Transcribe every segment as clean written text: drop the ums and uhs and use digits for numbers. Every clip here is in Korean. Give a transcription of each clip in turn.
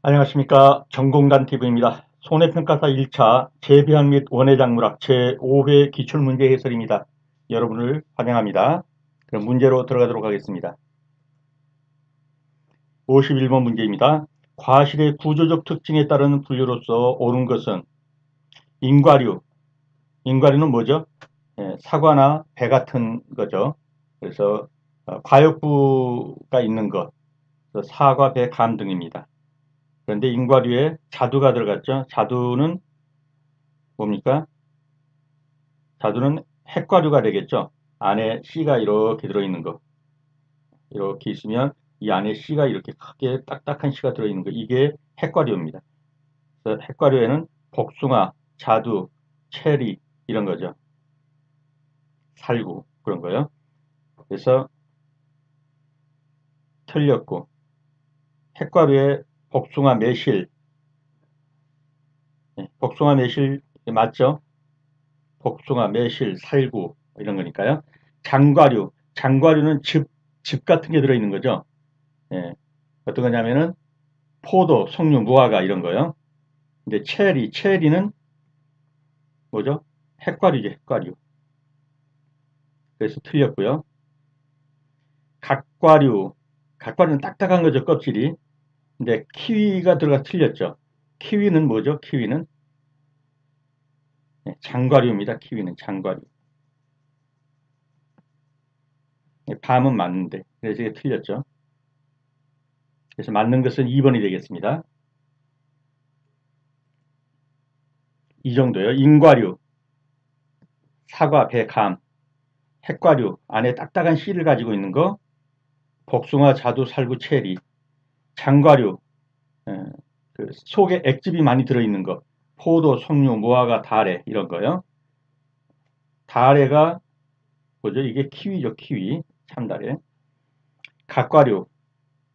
안녕하십니까. 전공단 TV입니다. 손해평가사 1차 재배학 및 원예작물학 제5회 기출문제 해설입니다. 여러분을 환영합니다. 그럼 문제로 들어가도록 하겠습니다. 51번 문제입니다. 과실의 구조적 특징에 따른 분류로서 옳은 것은 인과류. 인과류는 뭐죠? 사과나 배 같은 거죠. 그래서 과역부가 있는 것, 사과, 배, 감 등입니다. 그런데 인과류에 자두가 들어갔죠. 자두는 뭡니까? 자두는 핵과류가 되겠죠. 안에 씨가 이렇게 들어있는 거. 이렇게 있으면 이 안에 씨가 이렇게 크게 딱딱한 씨가 들어있는 거. 이게 핵과류입니다. 그래서 핵과류에는 복숭아, 자두, 체리 이런 거죠. 살구 그런 거요. 그래서 틀렸고 핵과류에 복숭아, 매실, 복숭아, 매실 맞죠? 복숭아, 매실, 살구 이런 거니까요. 장과류, 장과류는 즙 같은 게 들어있는 거죠. 예, 어떤 거냐면은 포도, 석류, 무화과 이런 거요. 근데 체리는 뭐죠? 핵과류죠, 핵과류. 그래서 틀렸고요. 각과류는 딱딱한 거죠, 껍질이. 근데 키위가 들어가 틀렸죠. 키위는 뭐죠? 키위는 장과류입니다. 키위는 장과류. 밤은 맞는데 그래서 이게 틀렸죠. 그래서 맞는 것은 2번이 되겠습니다. 이 정도요. 인과류, 사과, 배, 감, 핵과류 안에 딱딱한 씨를 가지고 있는 거, 복숭아, 자두, 살구, 체리, 장과류, 그 속에 액즙이 많이 들어있는 거, 포도, 석류, 무화과, 다래 이런 거요. 다래가 뭐죠? 이게 키위죠, 키위, 참다래. 각과류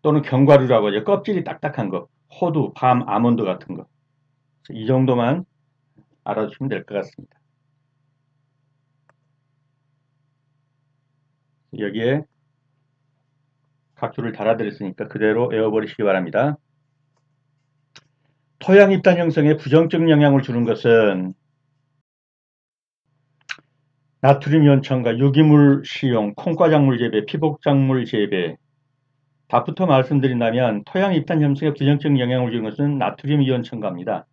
또는 견과류라고 하죠. 껍질이 딱딱한 거, 호두, 밤, 아몬드 같은 거. 이 정도만 알아주시면 될 것 같습니다. 여기에 각주를 달아드렸으니까 그대로 외워버리시기 바랍니다. 토양 입단 형성에 부정적 영향을 주는 것은 나트륨 이온 첨가, 유기물使用, 콩과작물 재배, 피복작물 재배. 답부터 말씀드린다면 토양 입단 형성에 부정적 영향을 주는 것은 나트륨 이온 첨가입니다.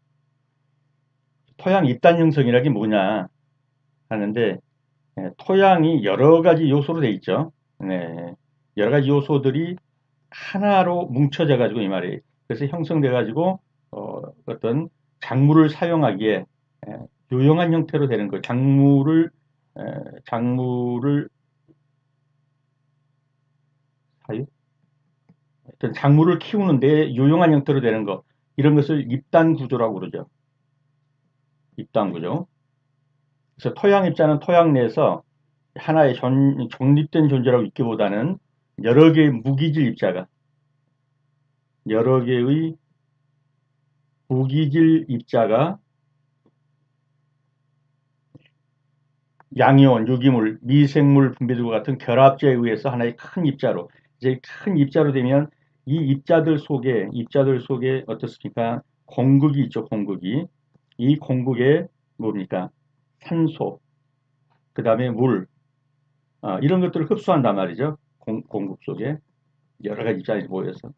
토양 입단 형성이라는 게 뭐냐 하는데 토양이 여러 가지 요소로 되어 있죠. 네, 여러 가지 요소들이 하나로 뭉쳐져 가지고 이 말이에요. 그래서 형성돼 가지고 어떤 작물을 사용하기에 유용한 형태로 되는 거. 작물을 사유? 어떤 작물을 키우는데 유용한 형태로 되는 거. 이런 것을 입단 구조라고 그러죠. 입단 구조. 그래서 토양 입자는 토양 내에서 하나의 독립된 존재라고 있기보다는 여러 개의 무기질 입자가 여러 개의 무기질 입자가 양이온, 유기물, 미생물 분비들과 같은 결합체에 의해서 하나의 큰 입자로 이제 큰 입자로 되면 이 입자들 속에 어떻습니까? 공극이 있죠, 공극이. 이 공극에 뭡니까? 산소, 그 다음에 물, 이런 것들을 흡수한단 말이죠. 공극 속에 여러 가지 입자들이 모여서.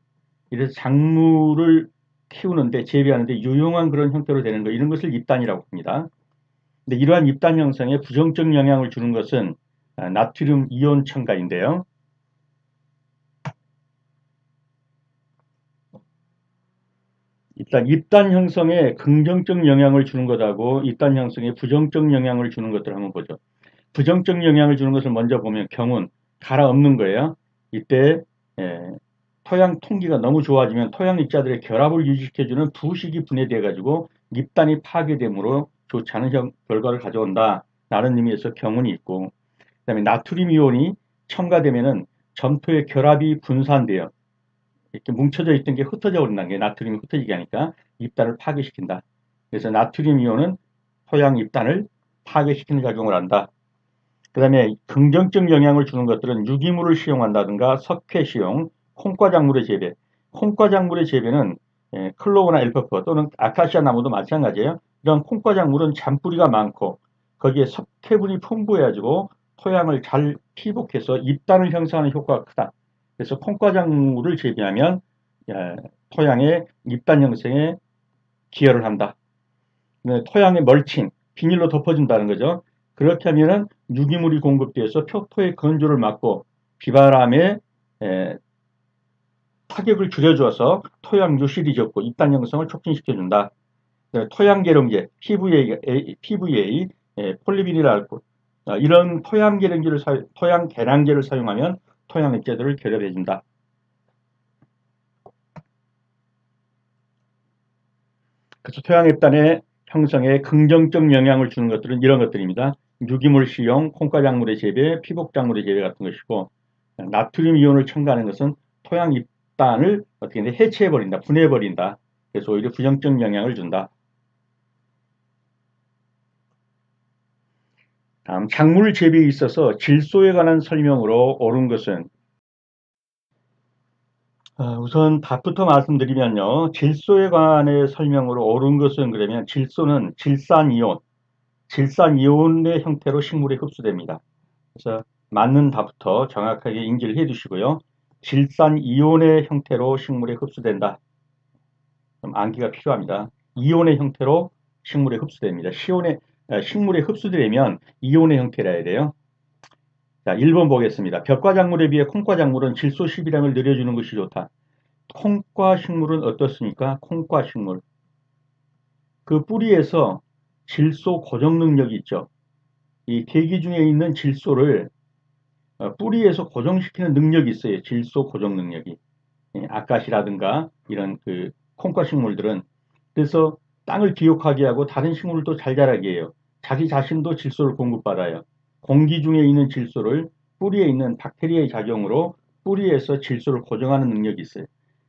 이래서 작물을 키우는데 재배하는데 유용한 그런 형태로 되는 거 이런 것을 입단이라고 합니다. 근데 이러한 입단 형성에 부정적 영향을 주는 것은 나트륨 이온 첨가인데요. 일단 입단 형성에 긍정적 영향을 주는 것하고 입단 형성에 부정적 영향을 주는 것들을 한번 보죠. 부정적 영향을 주는 것을 먼저 보면 경운, 갈아엎는 거예요. 이때 토양 통기가 너무 좋아지면 토양 입자들의 결합을 유지시켜주는 부식이 분해돼 가지고 입단이 파괴되므로 좋지 않은 결과를 가져온다. 라는 의미에서 경운이 있고 그다음에 나트륨 이온이 첨가되면은 점토의 결합이 분산돼요. 이렇게 뭉쳐져 있던 게 흩어져 버린다는 게 나트륨이 흩어지게 하니까 입단을 파괴시킨다. 그래서 나트륨 이온은 토양 입단을 파괴시키는 작용을 한다. 그 다음에 긍정적 영향을 주는 것들은 유기물을使用한다든가 석회使用, 콩과작물의 재배. 콩과작물의 재배는 클로우나 엘퍼프 또는 아카시아 나무도 마찬가지예요. 이런 콩과작물은 잔뿌리가 많고 거기에 석회분이 풍부해가지고 토양을 잘 피복해서 잎단을 형성하는 효과가 크다. 그래서 콩과작물을 재배하면 토양의 잎단 형성에 기여를 한다. 토양의 멀칭, 비닐로 덮어준다는 거죠. 그렇게 하면은 유기물이 공급돼서 표토의 건조를 막고 비바람에 타격을 줄여줘서 토양 유실이 적고 잎단 형성을 촉진시켜준다. 토양 계량제, PVA, 폴리비닐알코올 이런 토양 계량제를 사용하면 토양 액제들을 결합해준다. 그래서 토양 잎단의 형성에 긍정적 영향을 주는 것들은 이런 것들입니다. 유기물使用, 콩가작물의 재배, 피복작물의 재배 같은 것이고 나트륨 이온을 첨가하는 것은 토양 잎단을 어떻게 해체해버린다, 분해해버린다. 그래서 오히려 부정적 영향을 준다. 다음 작물 재배에 있어서 질소에 관한 설명으로 옳은 것은 우선 답부터 말씀드리면요. 질소에 관한 설명으로 옳은 것은 그러면 질소는 질산이온의 형태로 식물에 흡수됩니다. 그래서 맞는 답부터 정확하게 인지를 해 두시고요. 질산이온의 형태로 식물에 흡수된다. 좀 암기가 필요합니다. 이온의 형태로 식물에 흡수됩니다. 식물에 흡수되려면 이온의 형태라 해야 돼요. 자, 1번 보겠습니다. 벽과작물에 비해 콩과작물은 질소 시비량을 늘려주는 것이 좋다. 콩과식물은 어떻습니까? 콩과식물. 그 뿌리에서 질소 고정 능력이 있죠. 이 대기 중에 있는 질소를 뿌리에서 고정시키는 능력이 있어요. 질소 고정 능력이. 아카시라든가 이런 그 콩과식물들은 그래서 땅을 비옥하게 하고 다른 식물도 잘 자라게 해요. 자기 자신도 질소를 공급받아요. 공기 중에 있는 질소를 뿌리에 있는 박테리아의 작용으로 뿌리에서 질소를 고정하는 능력이 있어요.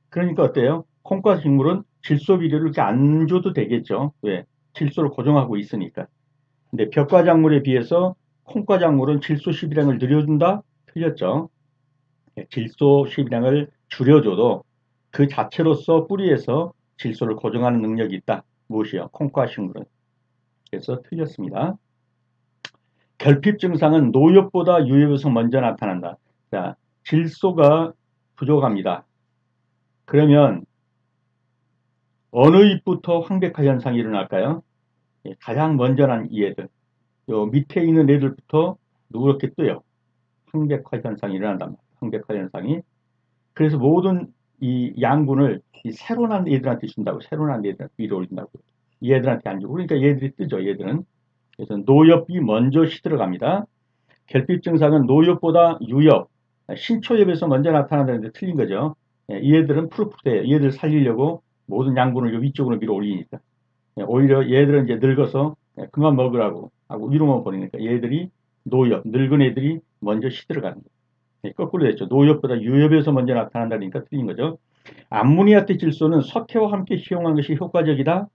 그러니까 어때요? 콩과식물은 질소 비료를 이렇게 안 줘도 되겠죠. 왜? 질소를 고정하고 있으니까. 근데 벽과작물에 비해서 콩과작물은 질소 시비량을 늘려준다? 틀렸죠. 질소 시비량을 줄여줘도 그 자체로서 뿌리에서 질소를 고정하는 능력이 있다. 무엇이요? 콩과식물은. 그래서 틀렸습니다. 결핍 증상은 노엽보다 유엽에서 먼저 나타난다. 자, 질소가 부족합니다. 그러면 어느 잎부터 황백화 현상이 일어날까요? 가장 먼저 난 이 애들. 요 밑에 있는 애들부터 누렇게 뜨요. 황백화 현상이 일어난단 말이에요. 황백화 현상이. 그래서 모든 이 양분을 이 새로 난 애들한테 준다고. 새로 난 애들한테 위로 올린다고. 이 애들한테 안 주고. 그러니까 얘들이 뜨죠. 얘들은. 그래서 노엽이 먼저 시들어갑니다. 결핍 증상은 노엽보다 유엽, 신초엽에서 먼저 나타난다는데 틀린 거죠. 이 애들은 푸릇푸릇해요. 얘들 살리려고 모든 양분을 위쪽으로 밀어 올리니까. 오히려 얘들은 이제 늙어서 그만 먹으라고 하고 위로만 보내니까 얘들이 노엽, 늙은 애들이 먼저 시들어가는 거예요. 거꾸로 됐죠. 노엽보다 유엽에서 먼저 나타난다니까 틀린 거죠. 암모니아트 질소는 석회와 함께 시용한 것이 효과적이다?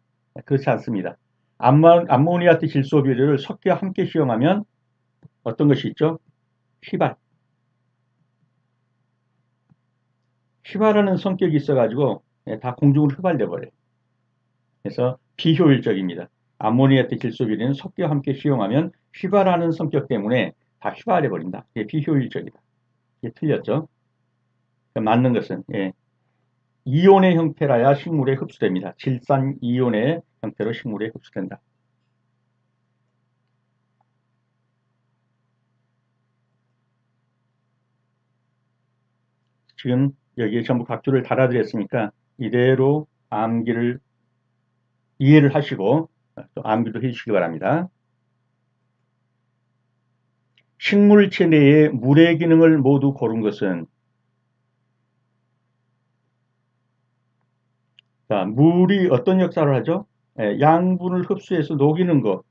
그렇지 않습니다. 암모니아트 질소 비료를 석회와 함께 시용하면 어떤 것이 있죠? 휘발. 휘발하는 성격이 있어가지고 다 공중으로 휘발돼 버려요. 그래서 비효율적입니다. 암모니아트 질소 비료는 석회와 함께 시용하면 휘발하는 성격 때문에 다 휘발해 버린다. 이게 비효율적이다. 이게 틀렸죠? 맞는 것은 이온의 형태라야 식물에 흡수됩니다. 질산 이온의 형태로 식물에 흡수된다. 지금 여기에 전부 각주를 달아드렸으니까 이대로 암기를 이해를 하시고 또 암기도 해주시기 바랍니다. 식물체 내의 물의 기능을 모두 고른 것은 자, 물이 어떤 역할을 하죠? 양분을 흡수해서 녹이는 것.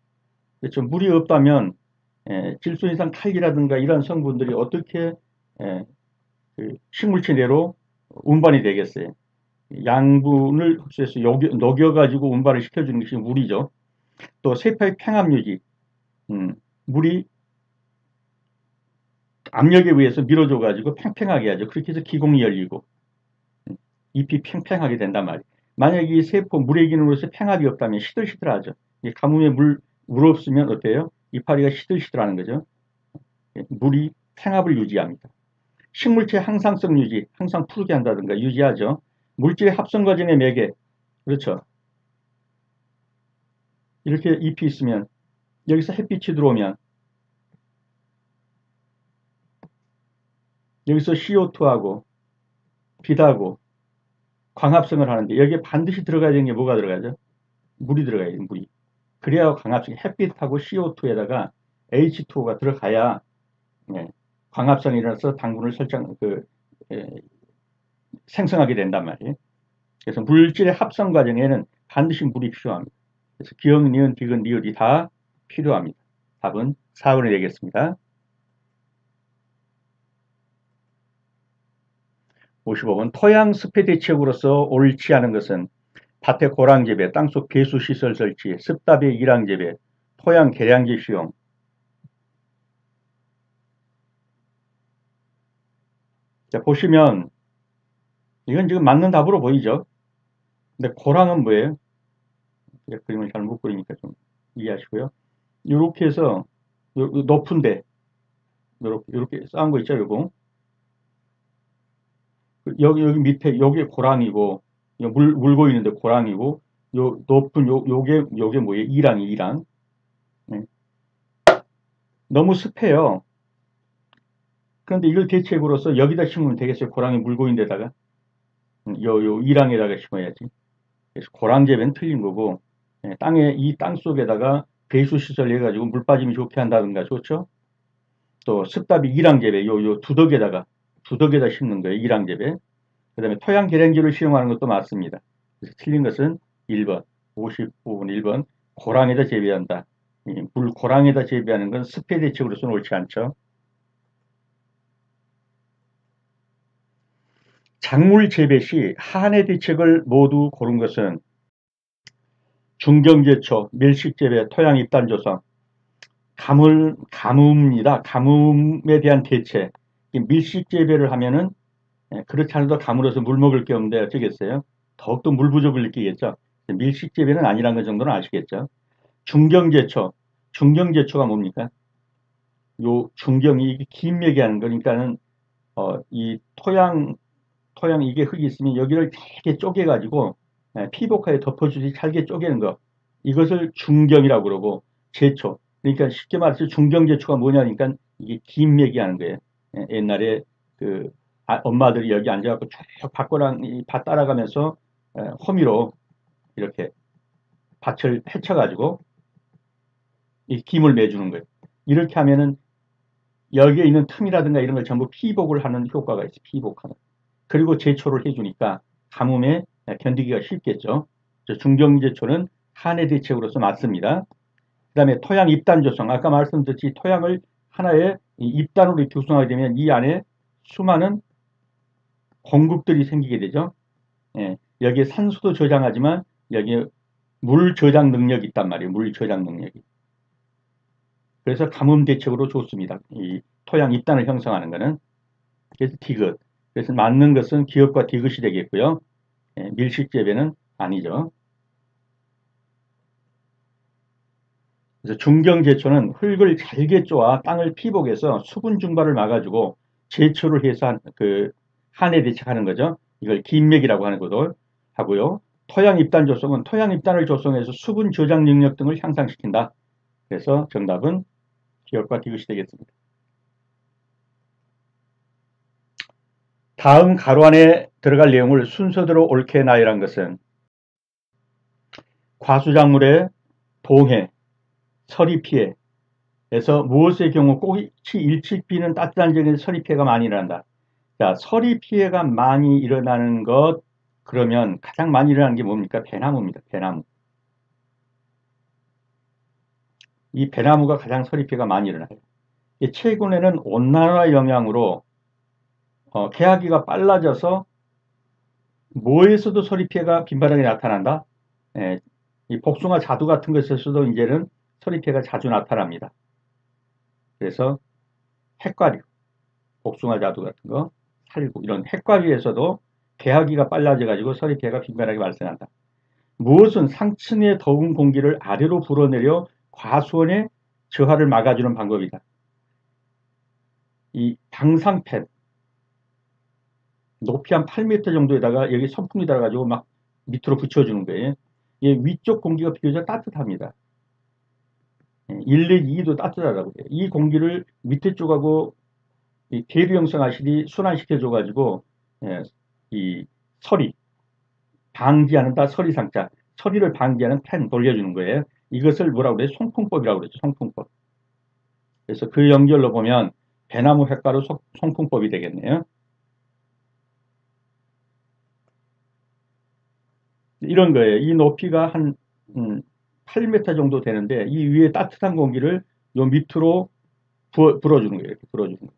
그렇죠. 물이 없다면 질소인산 칼기라든가 이런 성분들이 어떻게 그 식물체 내로 운반이 되겠어요. 양분을 흡수해서 녹여가지고 운반을 시켜주는 것이 물이죠. 또 세포의 평압유지, 물이 압력에 의해서 밀어줘가지고 팽팽하게 하죠. 그렇게 해서 기공이 열리고 잎이 팽팽하게 된단 말이에요. 만약에 이 세포 물의 기능으로서 팽합이 없다면 시들시들하죠. 이 가뭄에 물 없으면 어때요? 이파리가 시들시들하는 거죠. 물이 팽합을 유지합니다. 식물체 항상성 유지, 항상 푸르게 한다든가 유지하죠. 물질의 합성 과정의 매개, 그렇죠. 이렇게 잎이 있으면 여기서 햇빛이 들어오면 여기서 CO2하고 빛하고 광합성을 하는데 여기에 반드시 들어가야 되는 게 뭐가 들어가죠? 물이 들어가야 돼요. 물이. 그래야 광합성, 햇빛하고 CO2에다가 H2O가 들어가야 예, 광합성이 일어나서 당분을 생성하게 된단 말이에요. 그래서 물질의 합성 과정에는 반드시 물이 필요합니다. 그래서 기억, 니은, 디귿, 리을이 다 필요합니다. 답은 4번을 내겠습니다. 55번 토양 습해 대책으로서 옳지 않은 것은 밭의 고랑재배, 땅속 배수시설 설치, 습답의 일항재배, 토양 계량기 수용. 자, 보시면 이건 지금 맞는 답으로 보이죠. 근데 고랑은 뭐예요? 그림을 잘 못 그리니까 좀 이해하시고요. 이렇게 해서 높은데 이렇게 쌓은 거 있죠, 요거. 여기 밑에 요게 고랑이고 물고 있는데 고랑이고 요 높은 요게 뭐예요? 이랑. 네. 너무 습해요. 그런데 이걸 대책으로서 여기다 심으면 되겠어요. 고랑이 물고 있는 데다가 요 이랑에다가 심어야지. 그래서 고랑재배는 틀린 거고 땅에 이 땅 속에다가 배수 시설 해가지고 물 빠짐이 좋게 한다든가 좋죠. 또 습답이 이랑재배 요 두덕에다 심는 거예요. 이랑재배. 그 다음에 토양 계량기를 실용하는 것도 맞습니다. 그래서 틀린 것은 1번, 55번 1번 고랑에다 재배한다. 물 고랑에다 재배하는 건 습해 대책으로서는 옳지 않죠. 작물 재배 시 한해 대책을 모두 고른 것은 중경제초, 밀식재배, 토양 입단 조성, 가뭄입니다. 가뭄에 대한 대책. 밀식재배를 하면은 그렇지 않아도 가물어서 물 먹을 게 없는데 어쩌겠어요? 더욱더 물 부족을 느끼겠죠. 밀식재배는 아니라는 것 정도는 아시겠죠. 중경제초가 뭡니까? 요 중경이 긴 얘기하는 거니까는 이 토양 이게 흙이 있으면 여기를 잘게 쪼개가지고 피복하에 덮어주듯이 잘게 쪼개는 거. 이것을 중경이라고 그러고 제초. 그러니까 쉽게 말해서 중경제초가 뭐냐니까 이게 긴 얘기하는 거예요. 옛날에 그 엄마들이 여기 앉아갖고 쭉 밭 따라가면서 호미로 이렇게 밭을 헤쳐가지고 이 김을 매주는 거예요. 이렇게 하면은 여기에 있는 틈이라든가 이런 걸 전부 피복을 하는 효과가 있어요. 피복하는. 그리고 제초를 해주니까 가뭄에 견디기가 쉽겠죠. 중경제초는 한해 대책으로서 맞습니다. 그 다음에 토양 입단 조성. 아까 말씀드렸듯이 토양을 하나의 입단으로 구성하게 되면 이 안에 수많은 공급들이 생기게 되죠. 여기에 산소도 저장하지만 여기에 물 저장 능력이 있단 말이에요. 물 저장 능력이. 그래서 가뭄 대책으로 좋습니다. 이 토양 입단을 형성하는 것은. 그래서 디귿. 그래서 맞는 것은 기업과 디귿이 되겠고요. 밀식재배는 아니죠. 그래서 중경제초는 흙을 잘게 쪼아 땅을 피복해서 수분 증발을 막아주고 제초를 해서 한해 대책하는 거죠. 이걸 긴맥이라고 하는 것도 하고요. 토양 입단 조성은 토양 입단을 조성해서 수분 저장 능력 등을 향상시킨다. 그래서 정답은 기업과 디귿이 되겠습니다. 다음 가로 안에 들어갈 내용을 순서대로 옳게 나열한 것은 과수작물의 동해, 서리 피해에서 무엇의 경우 꽃이 일찍 피는 따뜻한 지역에서 서리 피해가 많이 일어난다. 자, 서리 피해가 많이 일어나는 것 그러면 가장 많이 일어나는 게 뭡니까? 배나무입니다. 배나무. 이 배나무가 가장 서리 피해가 많이 일어나요. 최근에는 온난화 영향으로 개화기가 빨라져서 뭐에서도 서리 피해가 빈번하게 나타난다. 이 복숭아 자두 같은 것에서도 이제는 서리 피해가 자주 나타납니다. 그래서 핵과류, 복숭아 자두 같은 거, 살구 이런 핵과류에서도 개하기가 빨라져 가지고 서리 피해가 빈번하게 발생한다. 무엇은 상층의 더운 공기를 아래로 불어내려 과수원의 저하를 막아주는 방법이다. 이 방상팬 높이 한 8m 정도에다가 여기 선풍기 달아가지고 막 밑으로 붙여주는 거예요. 이 위쪽 공기가 비교적 따뜻합니다. 1 내지 2도 따뜻하다고 해요. 이 공기를 밑에 쪽하고 대류형성 아시디 순환시켜줘가지고 이 서리 방지하는다. 서리상자 서리를 방지하는 팬 돌려주는 거예요. 이것을 뭐라고 그래요? 송풍법이라고 그러죠. 송풍법. 그래서 그 연결로 보면 배나무 횟가루 송풍법이 되겠네요. 이런 거예요. 이 높이가 한 8m 정도 되는데 이 위에 따뜻한 공기를 요 밑으로 불어주는 거예요. 이렇게 불어주는 거예요.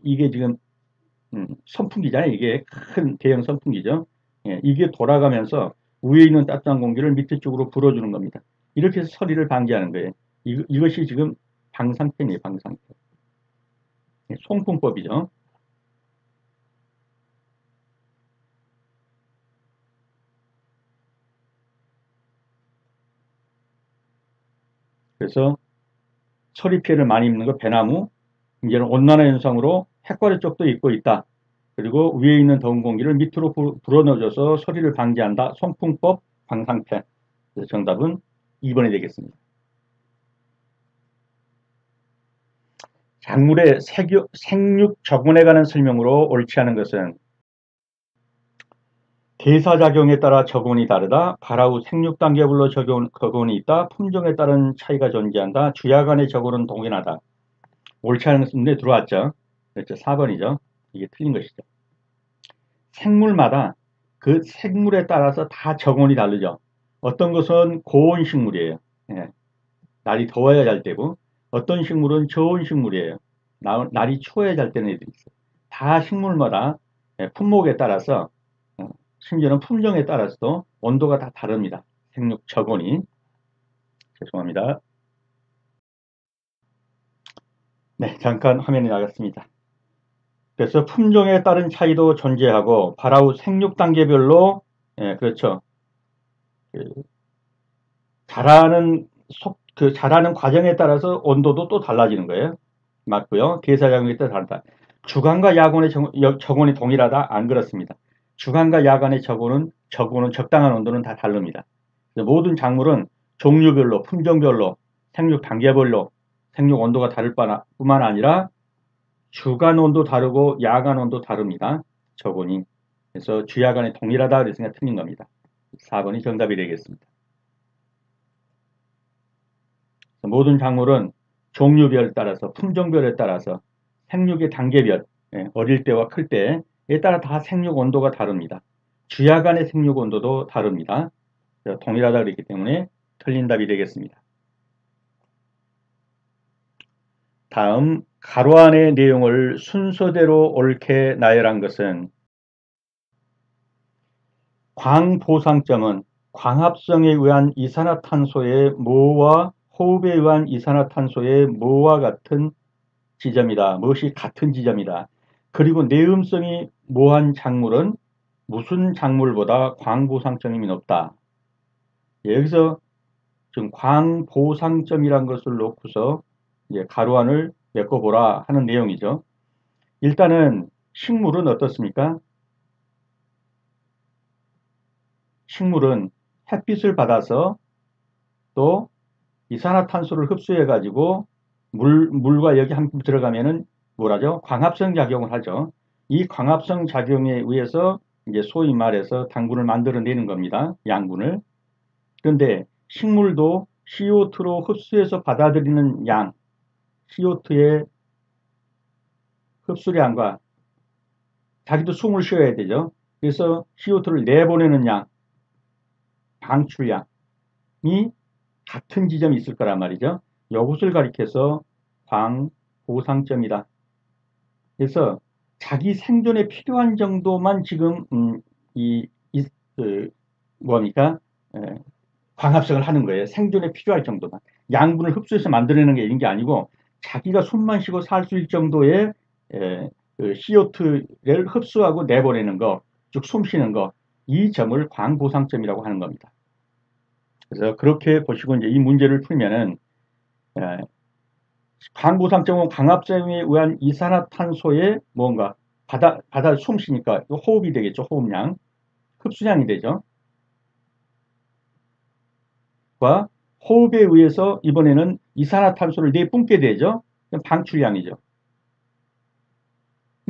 이게 지금 선풍기잖아요. 이게 큰 대형 선풍기죠. 예, 이게 돌아가면서 위에 있는 따뜻한 공기를 밑에 쪽으로 불어주는 겁니다. 이렇게 해서 서리를 방지하는 거예요. 이것이 지금 방상팬이에요. 방상팬. 예, 송풍법이죠. 그래서 서리 피해를 많이 입는 거 배나무, 이제는 온난화 현상으로 핵과류 쪽도 입고 있다. 그리고 위에 있는 더운 공기를 밑으로 불어넣어줘서 서리를 방지한다. 송풍법 방상팬. 그래서 정답은 2번이 되겠습니다. 작물의 생육 적분에 관한 설명으로 옳지 않은 것은 대사작용에 따라 적온이 다르다. 발화 후 생육 단계별로 적온이 있다. 품종에 따른 차이가 존재한다. 주야 간의 적온은 동일하다. 옳지 않은 것은 눈에 들어왔죠. 그렇죠. 4번이죠. 이게 틀린 것이죠. 생물마다 그 생물에 따라서 다 적온이 다르죠. 어떤 것은 고온 식물이에요. 예. 날이 더워야 잘 때고 어떤 식물은 저온 식물이에요. 날이 추워야 잘 때는 애들이 있어요. 다 식물마다 품목에 따라서 심지어는 품종에 따라서도 온도가 다 다릅니다. 생육 적온이. 죄송합니다. 네, 잠깐 화면이 나갔습니다. 그래서 품종에 따른 차이도 존재하고 발화 후 생육 단계별로 그렇죠. 자라는 자라는 과정에 따라서 온도도 또 달라지는 거예요. 맞고요. 대사작용에 따라 다르다. 주간과 야간의 적온이 동일하다? 안 그렇습니다. 주간과 야간의 적온은 적당한 온도는 다 다릅니다. 모든 작물은 종류별로, 품종별로, 생육 단계별로 생육 온도가 다를 뿐만 아니라 주간 온도 다르고 야간 온도 다릅니다. 적온이. 그래서 주야간이 동일하다 그랬으니까 틀린 겁니다. 4번이 정답이 되겠습니다. 모든 작물은 종류별 따라서 품종별에 따라서 생육의 단계별 어릴 때와 클 때에 따라 다 생육 온도가 다릅니다. 주야간의 생육 온도도 다릅니다. 동일하다 그랬기 때문에 틀린 답이 되겠습니다. 다음 가로 안의 내용을 순서대로 옳게 나열한 것은 광보상점은 광합성에 의한 이산화탄소의 모와 호흡에 의한 이산화탄소의 모와 같은 지점이다. 무엇이 같은 지점이다. 그리고 내음성이 모한 작물은 무슨 작물보다 광보상점이 높다. 여기서 지금 광보상점이란 것을 놓고서 이제 가로안을 메꿔보라 하는 내용이죠. 일단은 식물은 어떻습니까? 식물은 햇빛을 받아서 또 이산화탄소를 흡수해 가지고 물과 여기 함께 들어가면은 뭐라죠? 광합성 작용을 하죠. 이 광합성 작용에 의해서 이제 소위 말해서 당분을 만들어내는 겁니다. 양분을. 그런데 식물도 CO2로 흡수해서 받아들이는 양, CO2의 흡수량과 자기도 숨을 쉬어야 되죠. 그래서 CO2를 내보내는 양, 방출량이 같은 지점이 있을 거란 말이죠. 이것을 가리켜서 광보상점이다. 그래서 자기 생존에 필요한 정도만 지금 뭡니까? 광합성을 하는 거예요. 생존에 필요할 정도만. 양분을 흡수해서 만들어내는 게 이런 게 아니고 자기가 숨만 쉬고 살 수 있을 정도의 CO2를 흡수하고 내보내는 거, 쭉 숨 쉬는 거, 이 점을 광보상점이라고 하는 겁니다. 그래서 그렇게 보시고 이제 이 문제를 풀면은 광보상점은 광합성에 의한 이산화탄소의 뭔가 바다 숨 쉬니까 호흡이 되겠죠. 호흡량, 흡수량이 되죠. 과 호흡에 의해서 이번에는 이산화탄소를 내뿜게 되죠. 방출량이죠.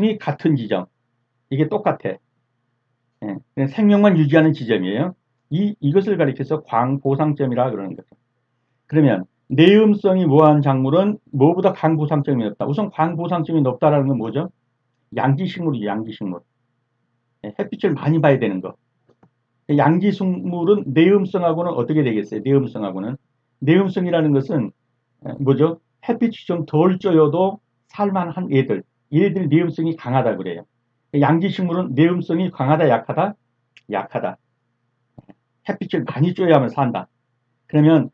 이 같은 지점. 이게 똑같아. 예, 생명만 유지하는 지점이에요. 이것을 가리켜서 광보상점이라 그러는 거죠. 그러면 내음성이 무한 작물은 뭐보다 광보상점이 높다. 우선 광보상점이 높다라는 건 뭐죠? 양지식물이죠. 양지식물. 예, 햇빛을 많이 봐야 되는 거. 양지식물은 내음성하고는 어떻게 되겠어요? 내음성하고는. 내음성이라는 것은 뭐죠? 햇빛이 좀 덜 쪄여도 살만한 얘들. 얘들 내음성이 강하다 그래요. 양지식물은 내음성이 강하다, 약하다? 약하다. 햇빛을 많이 쬐야만 산다. 그러면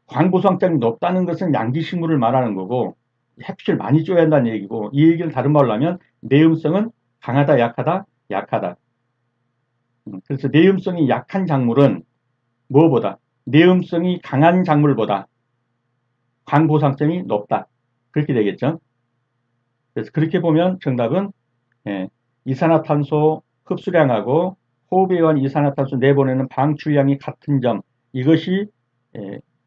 광보상점이 높다는 것은 양지식물을 말하는 거고 햇빛을 많이 쬐야 한다는 얘기고, 이 얘기를 다른 말로 하면 내음성은 강하다, 약하다? 약하다. 그래서 내음성이 약한 작물은 무엇보다? 내음성이 강한 작물보다 광보상점이 높다. 그렇게 되겠죠. 그래서 그렇게 보면 정답은 이산화탄소 흡수량하고 호흡에 의한 이산화탄소 내보내는 방출량이 같은 점, 이것이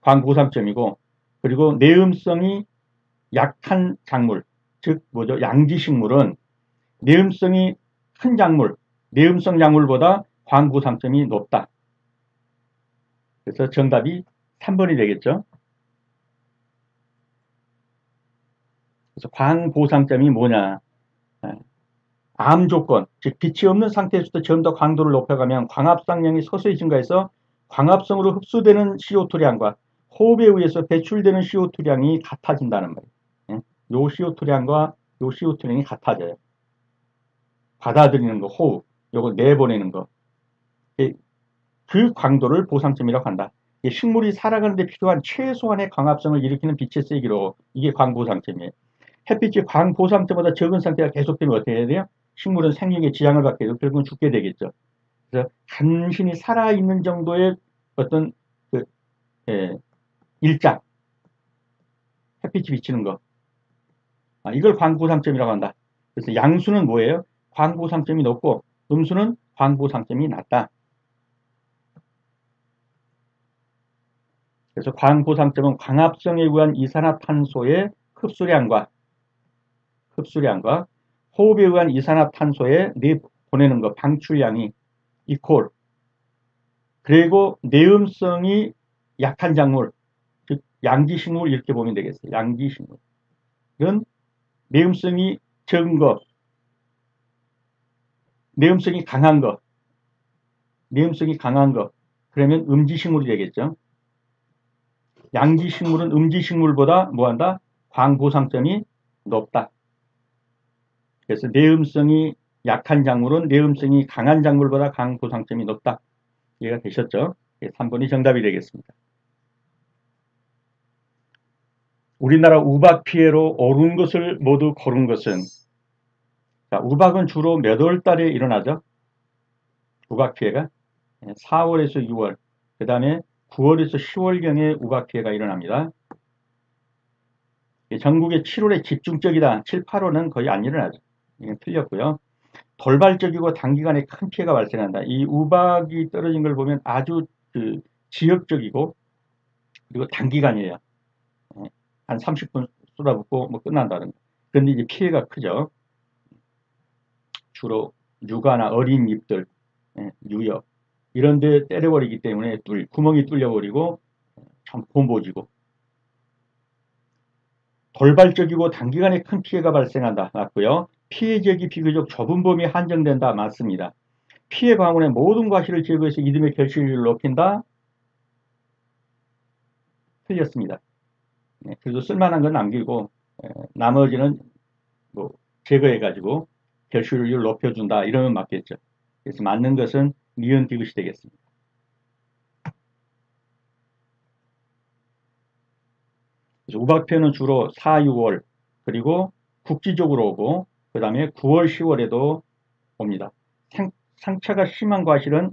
광보상점이고, 그리고 내음성이 약한 작물, 즉 뭐죠? 양지식물은 내음성이 큰 작물, 내음성 작물보다 광보상점이 높다. 그래서 정답이 3번이 되겠죠. 그래서 광보상점이 뭐냐? 암 조건, 즉 빛이 없는 상태에서도 좀 더 광도를 높여가면 광합성량이 서서히 증가해서 광합성으로 흡수되는 CO2량과 호흡에 의해서 배출되는 CO2량이 같아진다는 말이에요. 요 CO2량과 요 CO2량이 같아져요. 받아들이는 거, 호흡, 요거 내보내는 거. 그 광도를 보상점이라고 한다. 식물이 살아가는 데 필요한 최소한의 광합성을 일으키는 빛의 세기로, 이게 광보상점이에요. 햇빛이 광보상점보다 적은 상태가 계속되면 어떻게 해야 돼요? 식물은 생명에 지장을 받게 되고 결국은 죽게 되겠죠. 그래서 간신히 살아있는 정도의 어떤 일장, 햇빛이 비치는 거, 이걸 광보상점이라고 한다. 그래서 양수는 뭐예요? 광보상점이 높고 음수는 광보상점이 낮다. 그래서 광보상점은 광합성에 의한 이산화탄소의 흡수량과 호흡에 의한 이산화탄소의 내보내는 것, 방출량이 이퀄. 그리고 내음성이 약한 작물, 즉 양지식물 이렇게 보면 되겠어요. 양지식물. 이건 내음성이 적은 것, 내음성이 강한 것, 그러면 음지식물이 되겠죠. 양지식물은 음지식물보다 뭐한다? 광보상점이 높다. 그래서 내음성이 약한 작물은 내음성이 강한 작물보다 광보상점이 높다. 이해가 되셨죠? 3번이 정답이 되겠습니다. 우리나라 우박 피해로 옳은 것을 모두 고른 것은, 자, 우박은 주로 몇 월 달에 일어나죠? 우박 피해가 4월에서 6월, 그 다음에 9월에서 10월경에 우박 피해가 일어납니다. 전국에 7월에 집중적이다. 7, 8월은 거의 안 일어나죠. 이건 틀렸고요. 돌발적이고 단기간에 큰 피해가 발생한다. 이 우박이 떨어진 걸 보면 아주 지역적이고 그리고 단기간이에요. 한 30분 쏟아붓고 뭐 끝난다는 거. 그런데 이제 피해가 크죠. 주로 육아나 어린 잎들, 유역 이런 데 때려버리기 때문에 구멍이 뚫려버리고 참 곰보지고, 돌발적이고 단기간에 큰 피해가 발생한다. 맞고요. 피해 지역이 비교적 좁은 범위에 한정된다. 맞습니다. 피해 광원의 모든 과실을 제거해서 이듬해 결실률을 높인다. 틀렸습니다. 그래도 쓸만한 건 남기고 나머지는 뭐 제거해가지고 결실률을 높여준다. 이러면 맞겠죠. 그래서 맞는 것은 니은 디귿이 되겠습니다. 그래서 우박표는 주로 4, 6월 그리고 국지적으로 오고 그 다음에 9월, 10월에도 옵니다. 상처가 심한 과실은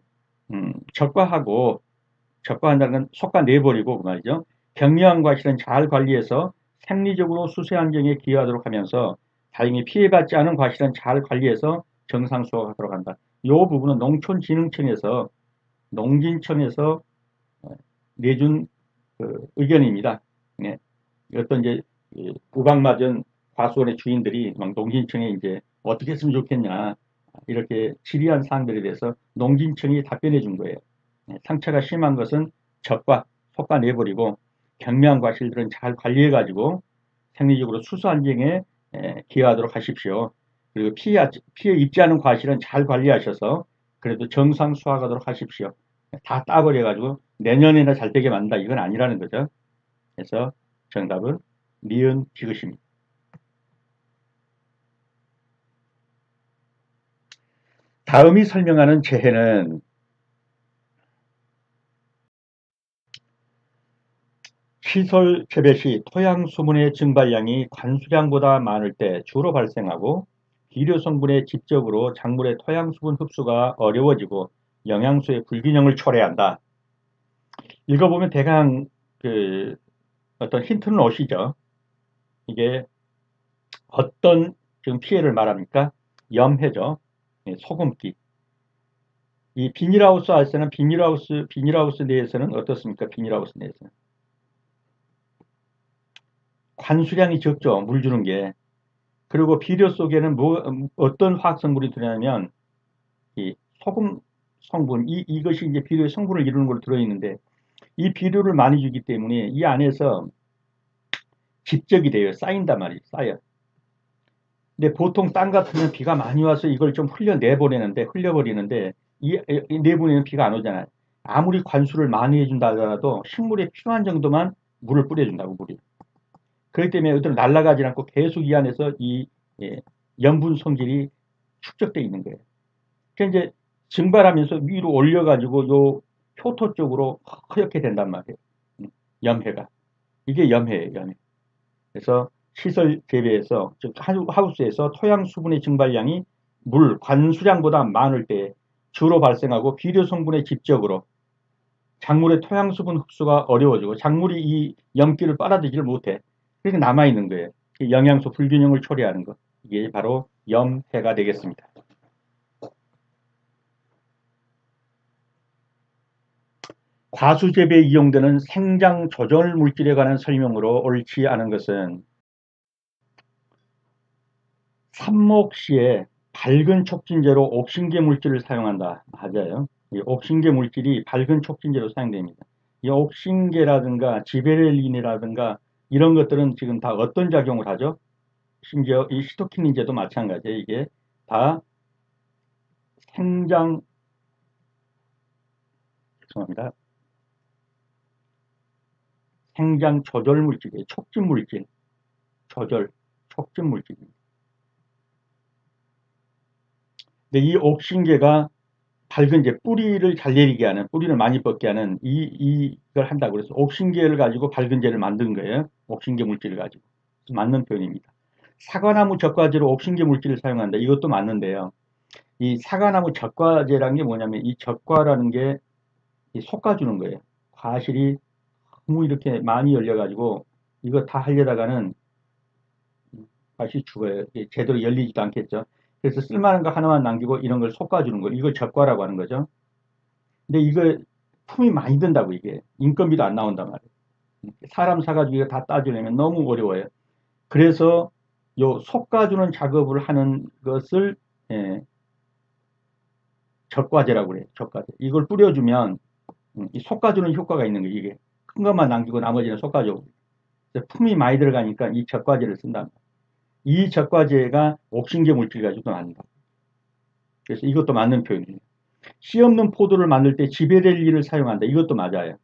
적과하고, 적과한다는 건 속과 내버리고 그 말이죠. 경미한 과실은 잘 관리해서 생리적으로 수세 안정에 기여하도록 하면서 다행히 피해받지 않은 과실은 잘 관리해서 정상 수확하도록 한다. 이 부분은 농촌진흥청에서 농진청에서 내준 그 의견입니다. 네. 어떤 이제 우박맞은 과수원의 주인들이 막 농진청에 이제 어떻게 했으면 좋겠냐 이렇게 질의한 사항들에 대해서 농진청이 답변해 준 거예요. 네. 상처가 심한 것은 적과 속과 내버리고 경미한 과실들은 잘 관리해 가지고 생리적으로 수소 안정에 기여하도록 하십시오. 그리고 피해 입지 않은 과실은 잘 관리하셔서 그래도 정상 수확하도록 하십시오. 다 따버려 가지고 내년에나 잘 되게 만든다 이건 아니라는 거죠. 그래서 정답은 니은 디귿입니다. 다음이 설명하는 재해는 시설 재배 시 토양 수분의 증발량이 관수량보다 많을 때 주로 발생하고 비료 성분의 직접으로 작물의 토양 수분 흡수가 어려워지고 영양소의 불균형을 초래한다. 읽어보면 대강 그 어떤 힌트는 오시죠. 이게 어떤 지금 피해를 말합니까? 염해죠. 소금기. 이 비닐하우스 안에서는 비닐하우스 내에서는 어떻습니까? 비닐하우스 내에서는 관수량이 적죠. 물 주는 게. 그리고 비료 속에는 어떤 화학성분이 들어가냐면 이 소금 성분, 이것이 이제 비료의 성분을 이루는 걸로 들어있는데 이 비료를 많이 주기 때문에 이 안에서 집적이 돼요. 쌓인단 말이에요. 쌓여. 근데 보통 땅 같으면 비가 많이 와서 이걸 좀 흘려버리는데 이 내부에는 비가 안 오잖아요. 아무리 관수를 많이 해준다 하더라도 식물에 필요한 정도만 물을 뿌려준다고 물이. 그렇기 때문에 어떤 날아가지 않고 계속 이 안에서 이 염분 성질이 축적되어 있는 거예요. 그러니까 이제 증발하면서 위로 올려가지고 요 표토 쪽으로 허옇게 된단 말이에요. 염해가. 이게 염해예요, 염해. 그래서 시설 재배에서, 즉 하우스에서 토양 수분의 증발량이 물 관수량보다 많을 때 주로 발생하고 비료 성분의 직접으로 작물의 토양 수분 흡수가 어려워지고 작물이 이 염기를 빨아들이지를 못해. 그러니까 남아있는 거예요. 영양소 불균형을 초래하는 것. 이게 바로 염해가 되겠습니다. 과수 재배에 이용되는 생장 조절 물질에 관한 설명으로 옳지 않은 것은 삽목 시에 밝은 촉진제로 옥신계 물질을 사용한다. 맞아요. 이 옥신계 물질이 밝은 촉진제로 사용됩니다. 이 옥신계라든가 지베렐린이라든가 이런 것들은 지금 다 어떤 작용을 하죠? 심지어 이 시토키닌제도 마찬가지예요. 이게 다 생장, 죄송합니다. 생장 조절 물질이에요. 촉진 물질. 촉진 물질입니다. 근데 이 옥신계가 밝은 이제 뿌리를 잘 내리게 하는, 뿌리를 많이 뻗게 하는 이걸 한다고 그래서 옥신계를 가지고 밝은제를 만든 거예요. 옥신계 물질을 가지고. 맞는 표현입니다. 사과나무 적과제로 옥신계 물질을 사용한다. 이것도 맞는데요. 이 사과나무 적과제라는 게 뭐냐면 이 적과라는 게 솎아주는 거예요. 과실이 너무 이렇게 많이 열려가지고 이거 다 하려다가는 과실이 죽어요. 제대로 열리지도 않겠죠. 그래서 쓸만한 거 하나만 남기고 이런 걸 솎아주는 거예요. 이걸 적과라고 하는 거죠. 근데 이거 품이 많이 든다고 이게. 인건비도 안 나온단 말이에요. 사람 사가지고 이거 다 따주려면 너무 어려워요. 그래서 요 솎아주는 작업을 하는 것을 적과제라고 그래요. 적과제. 이걸 뿌려주면 이 솎아주는 효과가 있는 거예요. 이게 큰 것만 남기고 나머지는 솎아줘. 품이 많이 들어가니까 이 적과제를 쓴다. 이 적과제가 옥신계 물질 가지고 나온다. 그래서 이것도 맞는 표현이에요. 씨 없는 포도를 만들 때 지베렐린을 사용한다. 이것도 맞아요.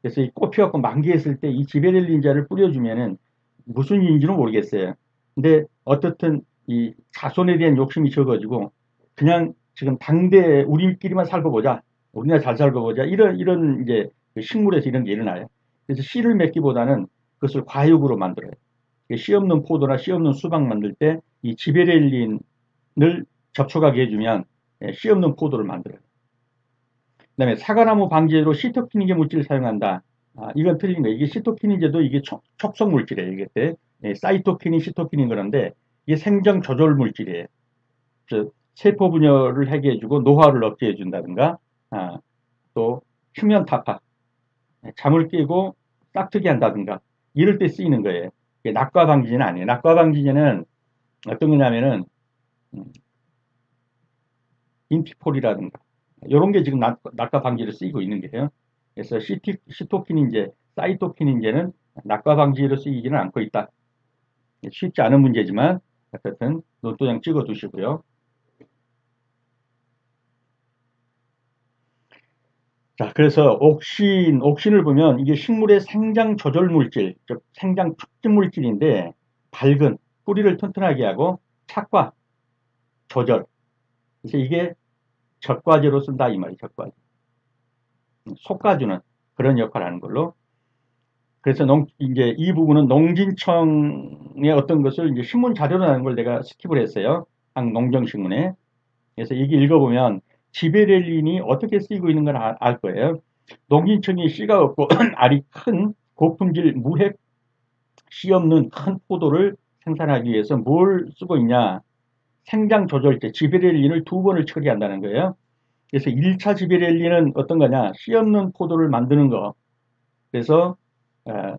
그래서 이 꽃 피갖고 만개했을 때 이 지베렐린자를 뿌려주면은 무슨 일인지는 모르겠어요. 근데 어떻든 이 자손에 대한 욕심이 적어지고 그냥 지금 당대 우리끼리만 살고 보자. 우리나라 잘 살고 보자. 이런 이제 식물에서 이런 게 일어나요. 그래서 씨를 맺기보다는 그것을 과육으로 만들어요. 씨 없는 포도나 씨 없는 수박 만들 때 이 지베렐린을 접촉하게 해주면 씨 없는 포도를 만들어요. 그 다음에 사과나무 방지제로 시토키닌제 물질을 사용한다. 이건 틀린 거예요. 이게 시토키닌제도 이게 촉성 물질이에요. 이게 사이토키닌, 시토키닌 그런데 이게 생장 조절 물질이에요. 세포 분열을 해결해주고 노화를 억제해준다든가, 또 휴면 타파, 잠을 깨고 싹트게 한다든가 이럴 때 쓰이는 거예요. 낙과 방지제는 아니에요. 낙과 방지제는 어떤 거냐면은 인피폴이라든가 이런 게 지금 낙과 방지를 쓰이고 있는 거예요. 그래서 시토키닌제, 사이토키닌제는 낙과 방지로 쓰이지는 않고 있다. 쉽지 않은 문제지만 어쨌든 노트장 찍어 두시고요. 자, 그래서 옥신을 보면 이게 식물의 생장 조절 물질, 즉 생장 촉진 물질인데 밝은 뿌리를 튼튼하게 하고 착과 조절. 그래서 이게 젖과제로 쓴다 이 말이에요. 젖과제. 속과주는 그런 역할을 하는 걸로. 그래서 이제 이 부분은 농진청의 어떤 것을 이제 신문 자료로 하는 걸 내가 스킵을 했어요. 농정신문에. 그래서 이게 읽어보면 지베렐린이 어떻게 쓰이고 있는 걸 알 거예요. 농진청이 씨가 없고 알이 큰 고품질 무핵 씨 없는 큰 포도를 생산하기 위해서 뭘 쓰고 있냐. 생장 조절제 지베렐린을 2번을 처리한다는 거예요. 그래서 1차 지베렐린은 어떤 거냐. 씨 없는 포도를 만드는 거. 그래서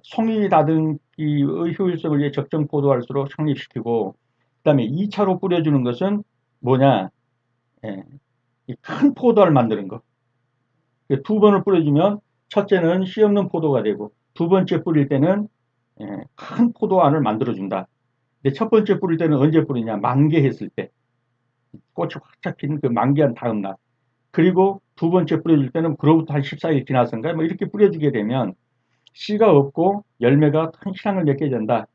송이 다듬기의 효율성을 위해 적정 포도할수록 성립시키고 그 다음에 2차로 뿌려주는 것은 뭐냐. 큰 포도알 만드는 거. 2번을 뿌려주면 첫째는 씨 없는 포도가 되고 2번째 뿌릴 때는 큰 포도알을 만들어준다. 근데 첫 번째 뿌릴 때는 언제 뿌리냐? 만개했을 때. 꽃이 활짝 피는 그 만개한 다음 날. 그리고 2번째 뿌려줄 때는 그로부터 한 14일 지나서인가 뭐 이렇게 뿌려주게 되면 씨가 없고 열매가 큰 실황을 맺게 된다.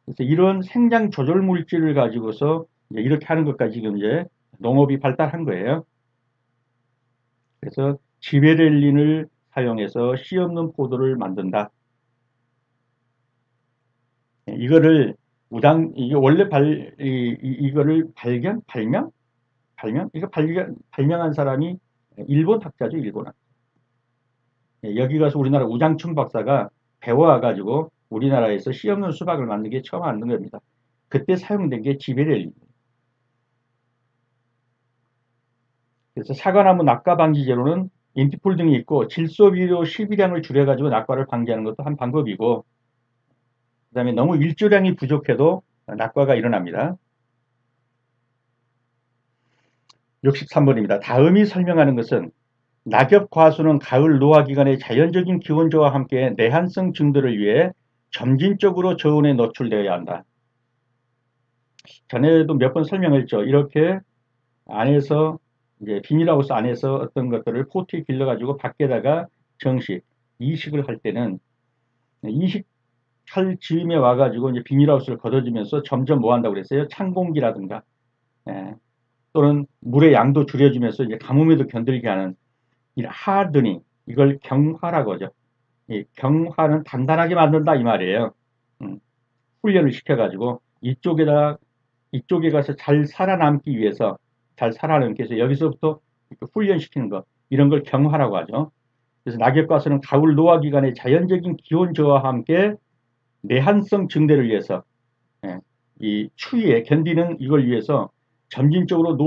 그래서 이런 생장 조절 물질을 가지고서 이렇게 하는 것까지 지금 이제 농업이 발달한 거예요. 그래서 지베렐린을 사용해서 씨 없는 포도를 만든다. 이거를 이게 원래 이거를 발명? 이거 발명한 사람이 일본 학자죠, 일본 학자. 여기 가서 우리나라 우장춘 박사가 배워와가지고 우리나라에서 씨 없는 수박을 만든 게 처음 만든 겁니다. 그때 사용된 게 지베렐린입니다. 그래서 사과나무 낙과 방지제로는 인티폴 등이 있고 질소비료 실비량을 줄여가지고 낙과를 방지하는 것도 한 방법이고 그 다음에 너무 일조량이 부족해도 낙과가 일어납니다. 63번입니다. 다음이 설명하는 것은 낙엽 과수는 가을 노화 기간의 자연적인 기온저와 함께 내한성 증대를 위해 점진적으로 저온에 노출되어야 한다. 전에도 몇 번 설명했죠. 이렇게 안에서 이제 비닐하우스 안에서 어떤 것들을 포트에 길러가지고 밖에다가 정식 이식을 할 때는 이식할 즈음에 와가지고 이제 비닐하우스를 걷어주면서 점점 뭐 한다고 그랬어요? 찬 공기라든가 또는 물의 양도 줄여주면서 이제 가뭄에도 견딜게 하는 이 하드닝 이걸 경화라고 하죠. 이 경화는 단단하게 만든다 이 말이에요. 훈련을 시켜가지고 이쪽에 가서 잘 살아남기 위해서 여기서부터 훈련시키는 것 이런 걸 경화라고 하죠. 그래서 낙엽과수는 가을 노화 기간의 자연적인 기온 저하와 함께 내한성 증대를 위해서 이 추위에 견디는 이걸 위해서 점진적으로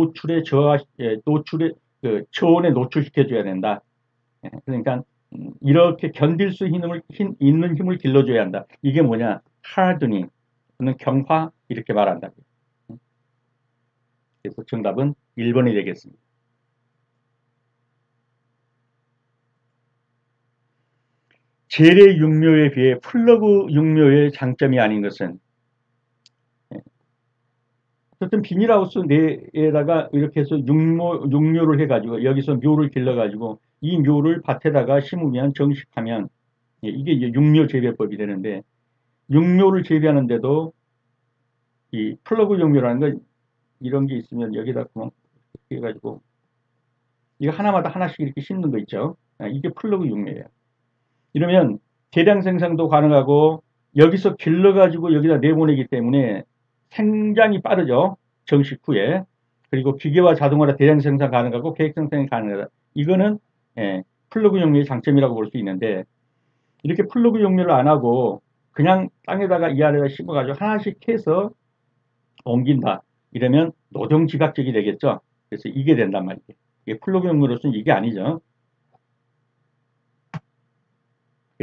저온에 노출시켜줘야 된다. 그러니까 이렇게 견딜 수 있는 힘을 길러줘야 한다. 이게 뭐냐? 하드닝 또는 경화 이렇게 말한다. 그래서 정답은 1번이 되겠습니다. 재래 육묘에 비해 플러그 육묘의 장점이 아닌 것은 어쨌든 비닐하우스 내에다가 이렇게 해서 육묘를 해가지고 여기서 묘를 길러가지고 이 묘를 밭에다가 심으면 정식하면 이게 이제 육묘 재배법이 되는데 육묘를 재배하는데도 이 플러그 육묘라는 건 이런 게 있으면 여기다 구멍 해가지고 이거 하나마다 하나씩 이렇게 심는 거 있죠. 이게 플러그 육묘예요. 이러면 대량 생산도 가능하고 여기서 길러가지고 여기다 내보내기 때문에 생장이 빠르죠. 정식 후에. 그리고 기계와 자동화로 대량 생산 가능하고 계획 생산이 가능하다. 이거는 플러그 용료의 장점이라고 볼 수 있는데, 이렇게 플러그 용료를 안 하고 그냥 땅에다가 이 아래다 심어가지고 하나씩 해서 옮긴다. 이러면 노동 집약적이 되겠죠. 그래서 이게 된단 말이에요. 이게 플러그 용료로서는 이게 아니죠.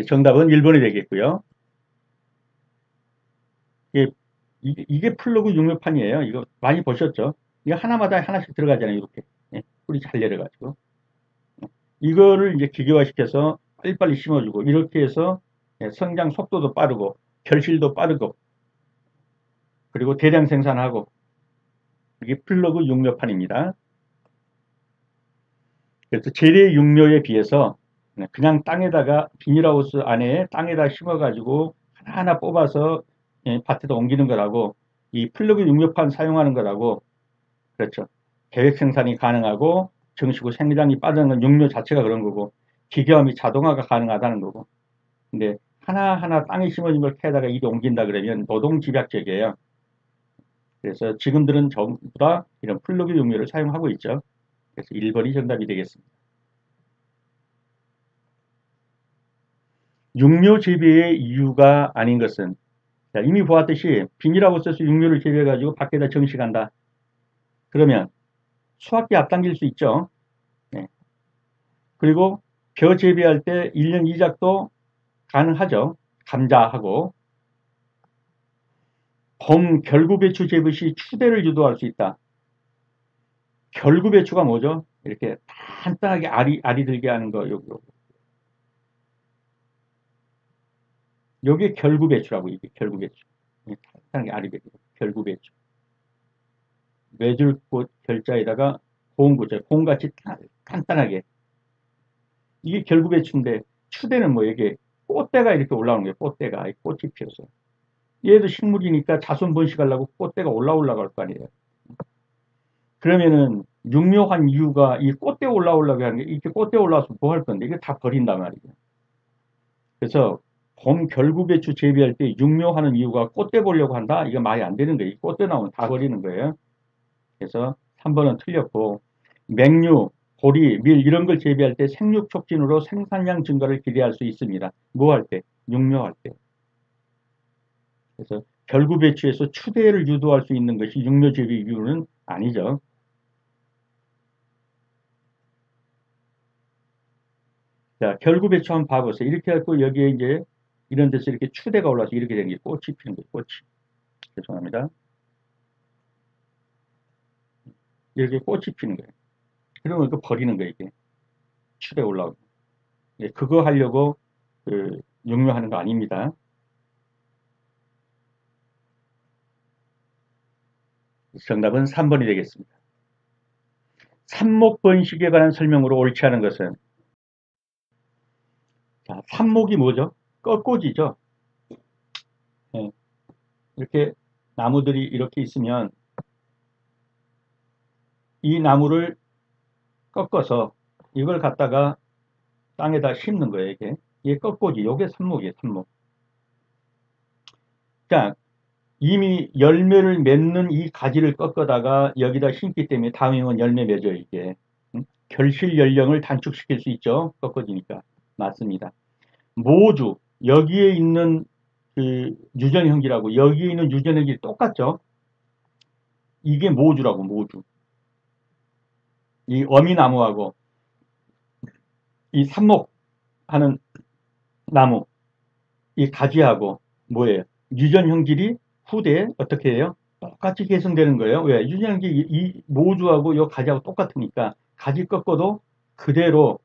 정답은 1번이 되겠고요. 이게 플러그 용료판이에요. 이거 많이 보셨죠? 이거 하나마다 하나씩 들어가잖아요. 이렇게. 뿌리 잘 내려가지고. 이거를 이제 기계화시켜서 빨리빨리 심어주고, 이렇게 해서 성장 속도도 빠르고, 결실도 빠르고, 그리고 대량 생산하고, 이게 플러그 용료판입니다. 그래서 재래 용료에 비해서 그냥 땅에다가 비닐하우스 안에 땅에다 심어가지고 하나하나 뽑아서 밭에다 옮기는 거라고, 이 플러그 용료판 사용하는 거라고, 그렇죠. 계획 생산이 가능하고 정식으로 생장이 빠르는 건 용료 자체가 그런 거고, 기계화 및 자동화가 가능하다는 거고. 근데 하나하나 땅에 심어진 걸 캐다가 이리 옮긴다 그러면 노동 집약적이에요. 그래서 지금들은 전부 다 이런 플러그 용료를 사용하고 있죠. 그래서 1번이 정답이 되겠습니다. 육류 재배의 이유가 아닌 것은, 자, 이미 보았듯이 비닐하우스에서 육류를 재배해가지고 밖에다 정식한다. 그러면 수확기 앞당길 수 있죠. 네. 그리고 벼 재배할 때 1년 이작도 가능하죠. 감자하고. 봄 결구배추 재배 시 추대를 유도할 수 있다. 결구배추가 뭐죠? 이렇게 단단하게 알이 들게 하는 거. 요게 결구배추라고. 이게 결구배추. 단단하게 알이 들게. 결구배추. 매줄꽃 결자에다가 고운고자, 고운같이 단단하게. 이게 결구배추인데, 추대는 뭐 이게 꽃대가 이렇게 올라오는 거예요. 꽃대가. 꽃이 피어서. 얘도 식물이니까 자손 번식하려고 꽃대가 올라갈 거 아니에요. 그러면은 육묘한 이유가 이 꽃대 올라오려고 하는 게, 이렇게 꽃대 올라와서 뭐 할 건데, 이거 다 버린단 말이죠. 그래서 봄 결구배추 재배할 때 육묘하는 이유가 꽃대 보려고 한다? 이거 말이 안 되는 거예요. 꽃대 나오면 다 버리는 거예요. 그래서 3번은 틀렸고, 맹류, 보리, 밀 이런 걸 재배할 때 생육 촉진으로 생산량 증가를 기대할 수 있습니다. 뭐 할 때? 육묘할 때. 그래서 결구배추에서 추대를 유도할 수 있는 것이 육묘 재배 이유는 아니죠. 자, 결구배추 한번 봐보세요. 이렇게 해갖고 여기에 이제 이런 데서 이렇게 추대가 올라와서 이렇게 된 게 꽃이 피는 거예요. 꽃이. 죄송합니다. 이렇게 꽃이 피는 거예요. 그러면 그 버리는 거예요, 이게. 추대 올라오고. 그거 하려고 육묘하는 거 아닙니다. 정답은 3번이 되겠습니다. 삽목 번식에 관한 설명으로 옳지 않은 것은, 자, 삽목이 뭐죠? 꺾꽂이죠. 네. 이렇게 나무들이 이렇게 있으면 이 나무를 꺾어서 이걸 갖다가 땅에다 심는 거예요. 이게 꺾꽂이, 이게 삽목이에요. 삽목. 자, 이미 열매를 맺는 이 가지를 꺾어다가 여기다 심기 때문에 다음이면 열매 맺어요. 이게. 결실 연령을 단축시킬 수 있죠. 꺾어지니까. 맞습니다. 모주, 여기에 있는 그 유전형질하고 여기에 있는 유전형질이 똑같죠. 이게 모주라고. 모주. 이 어미나무하고 이 삽목하는 나무, 이 가지하고 뭐예요? 유전형질이 후대에 어떻게 해요? 똑같이 계승되는 거예요. 왜? 유전형질이 이 모주하고 이 가지하고 똑같으니까 가지 꺾어도 그대로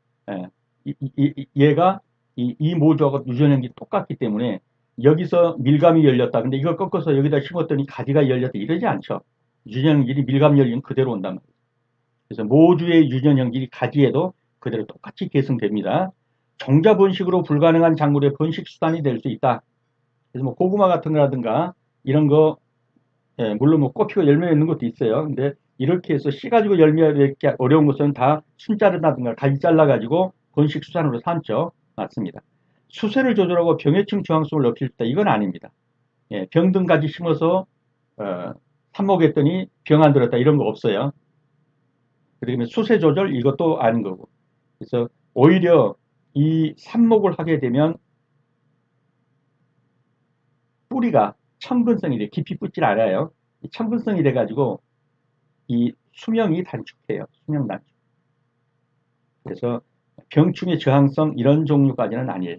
얘가 이 모주하고 유전형질이 똑같기 때문에 여기서 밀감이 열렸다. 근데 이걸 꺾어서 여기다 심었더니 가지가 열렸다. 이러지 않죠. 유전형질이 밀감 열리면 그대로 온단 말이에요. 그래서 모주의 유전형질이 가지에도 그대로 똑같이 계승됩니다. 종자 번식으로 불가능한 작물의 번식 수단이 될 수 있다. 그래서 뭐 고구마 같은 거라든가 이런 거, 물론 뭐 꽃 피고 열매 맺는 것도 있어요. 근데 이렇게 해서 씨 가지고 열매 맺기 어려운 것은 다 순 자른다든가 가지 잘라가지고 번식 수단으로 삼죠. 맞습니다. 수세를 조절하고 병해충 저항성을 높일 수 있다. 이건 아닙니다. 병든 가지 심어서 삽목했더니 병 안 들었다. 이런 거 없어요. 그다음에 수세 조절 이것도 아닌 거고. 그래서 오히려 이 삽목을 하게 되면 뿌리가 첨근성이 돼 깊이 뿌질 않아요. 첨근성이 돼가지고 이 수명이 단축해요. 수명 단축. 그래서 병충해 저항성 이런 종류까지는 아니에요.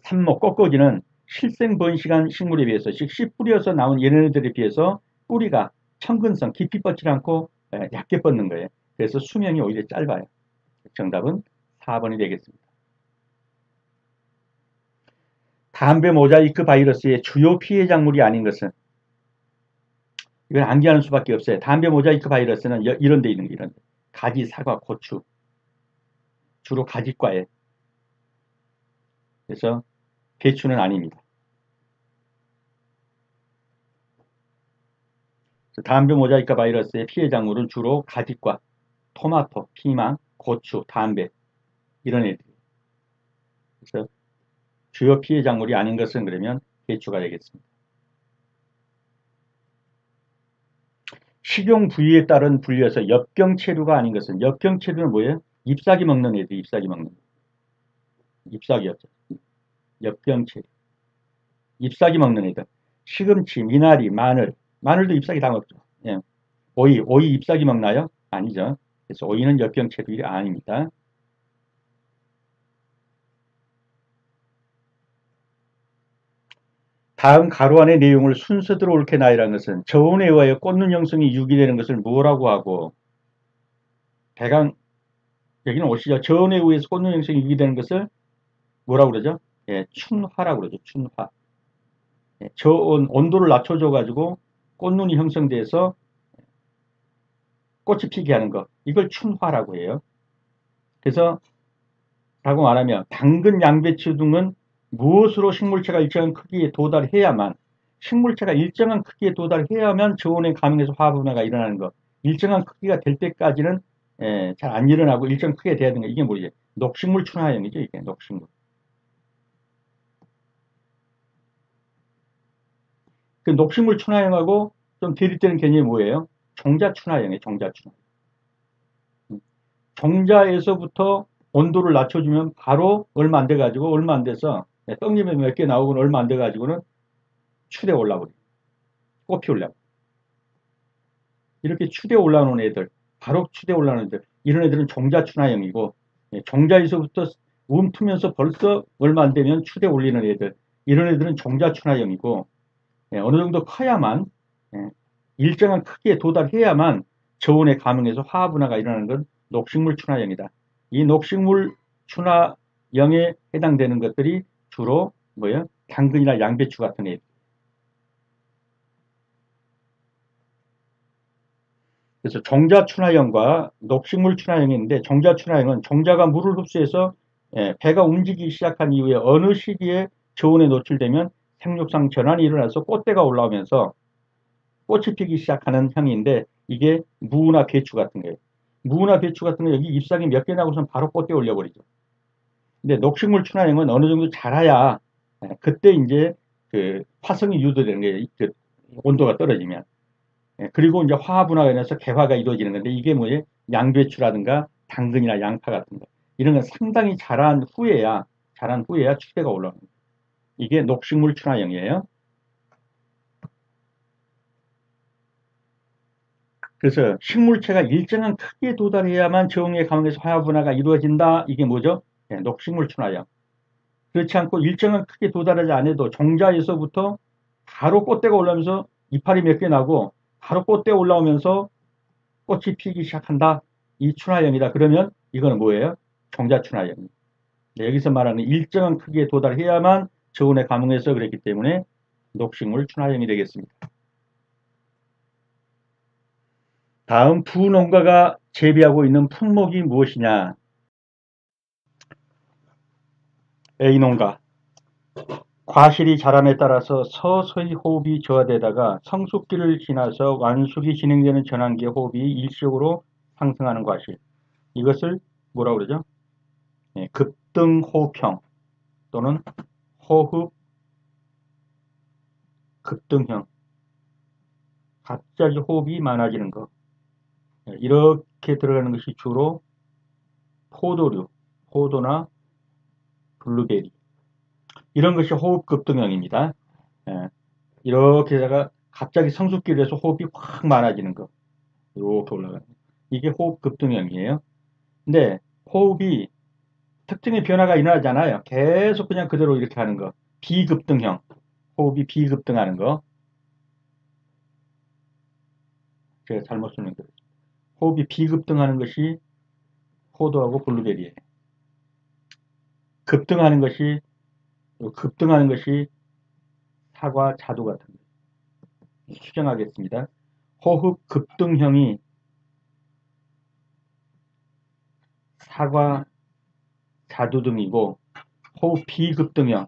삽목 꺾어지는 실생 번식한 식물에 비해서 즉 씨 뿌려서 나온 얘네들에 비해서 뿌리가 첨근성 깊이 뻗지 않고 얇게 뻗는 거예요. 그래서 수명이 오히려 짧아요. 정답은 4번이 되겠습니다. 담배 모자이크 바이러스의 주요 피해 작물이 아닌 것은 이건 암기하는 수밖에 없어요. 담배 모자이크 바이러스는 이런 데 있는 게 이런 데. 가지, 사과, 고추 주로 가지과에 그래서 배추는 아닙니다. 담배 모자이크 바이러스의 피해 작물은 주로 가지과, 토마토, 피망, 고추, 담배 이런 애들. 그래서 주요 피해 작물이 아닌 것은 그러면 배추가 되겠습니다. 식용 부위에 따른 분류에서 엽경체류가 아닌 것은 엽경체류는 뭐예요? 잎사귀 먹는 애들, 잎사귀 먹는 잎사귀였죠. 엽경체류. 잎사귀 먹는 애들. 시금치, 미나리, 마늘도 잎사귀 다 먹죠. 예. 오이 잎사귀 먹나요? 아니죠. 그래서 오이는 엽경체류가 아닙니다. 다음 가로 안의 내용을 순서대로 옳게 나열한 것은 저온에 의하여 꽂는 형성이 유기되는 것을 뭐라고 하고 대강 여기는 오시죠. 저온에 의해서 꽂는 형성이 유기되는 것을 뭐라고 그러죠? 예, 춘화라고 그러죠. 춘화. 예, 저온 온도를 낮춰줘 가지고 꽃눈이 형성돼서 꽃이 피게 하는 것. 이걸 춘화라고 해요. 그래서 라고 말하면 당근, 양배추 등은 무엇으로 식물체가 일정한 크기에 도달해야만 식물체가 일정한 크기에 도달해야만 저온에 감염해서 화분화가 일어나는 것. 일정한 크기가 될 때까지는 잘 안 일어나고 일정 크게 돼야 되는 거. 이게 뭐지? 녹식물 춘화형이죠. 이게 녹식물. 그 녹식물 춘화형하고 좀 대립되는 개념이 뭐예요? 종자 춘화형이에요. 종자 춘화. 종자에서부터 온도를 낮춰주면 바로 얼마 안 돼가지고 얼마 안 돼서 떡잎에 몇 개 나오고는 얼마 안 돼가지고는 추대 올라버려. 꽃이 올라버려. 이렇게 추대 올라오는 애들, 바로 추대 올라오는 애들, 이런 애들은 종자춘화형이고 종자에서부터 움트면서 벌써 얼마 안 되면 추대 올리는 애들, 이런 애들은 종자춘화형이고 어느 정도 커야만 일정한 크기에 도달해야만 저온에 감응해서 화합분화가 일어나는 건 녹식물 춘화형이다. 이 녹식물 춘화형에 해당되는 것들이 주로 뭐예요? 당근이나 양배추 같은 애. 그래서 종자춘화형과 녹식물 춘화형이 있는데 종자춘화형은 종자가 물을 흡수해서 배가 움직이기 시작한 이후에 어느 시기에 저온에 노출되면 생육상 전환이 일어나서 꽃대가 올라오면서 꽃이 피기 시작하는 형인데 이게 무나 배추 같은 거예요. 무나 배추 같은 거 여기 잎사귀 몇 개 나고선 바로 꽃대 올려버리죠. 근데 녹식물 춘화형은 어느 정도 자라야 그때 이제 그 화성이 유도되는 거예요. 그 온도가 떨어지면. 그리고 이제 화분화가 되면서 개화가 이루어지는 건데 이게 뭐예요? 양배추라든가 당근이나 양파 같은 거. 이런 건 상당히 자란 후에야 추대가 올라옵니다. 이게 녹식물 춘화형이에요. 그래서 식물체가 일정한 크기에 도달해야만 저온에 감응해서 화분화가 이루어진다. 이게 뭐죠? 녹식물 춘화형. 그렇지 않고 일정한 크기에 도달하지 않아도 종자에서부터 바로 꽃대가 올라오면서 이파리 몇 개 나고 바로 꽃대 올라오면서 꽃이 피기 시작한다. 이 춘화형이다. 그러면 이거는 뭐예요? 종자춘화형입니다. 여기서 말하는 일정한 크기에 도달해야만 저온에 감응해서 그랬기 때문에 녹식물 춘화형이 되겠습니다. 다음 부농가가 재배하고 있는 품목이 무엇이냐? A농가. 과실이 자람에 따라서 서서히 호흡이 저하되다가 성숙기를 지나서 완숙이 진행되는 전환기의 호흡이 일시적으로 상승하는 과실. 이것을 뭐라고 그러죠? 급등호흡형 또는 호흡 급등형. 갑자기 호흡이 많아지는 거. 이렇게 들어가는 것이 주로 포도류, 포도나 블루베리. 이런 것이 호흡 급등형입니다. 이렇게다가 갑자기 성숙기를 해서 호흡이 확 많아지는 거. 이렇게 올라가는 거. 이게 호흡 급등형이에요. 근데 호흡이 특정의 변화가 일어나잖아요. 계속 그냥 그대로 이렇게 하는 거. 비급등형. 호흡이 비급등하는 거. 제가 잘못 설명드렸습니다. 호흡이 비급등하는 것이 포도하고 블루베리예요. 급등하는 것이 사과, 자두 같은 거. 수정하겠습니다. 호흡 급등형이 사과, 자두 등이고, 호흡 비급등형이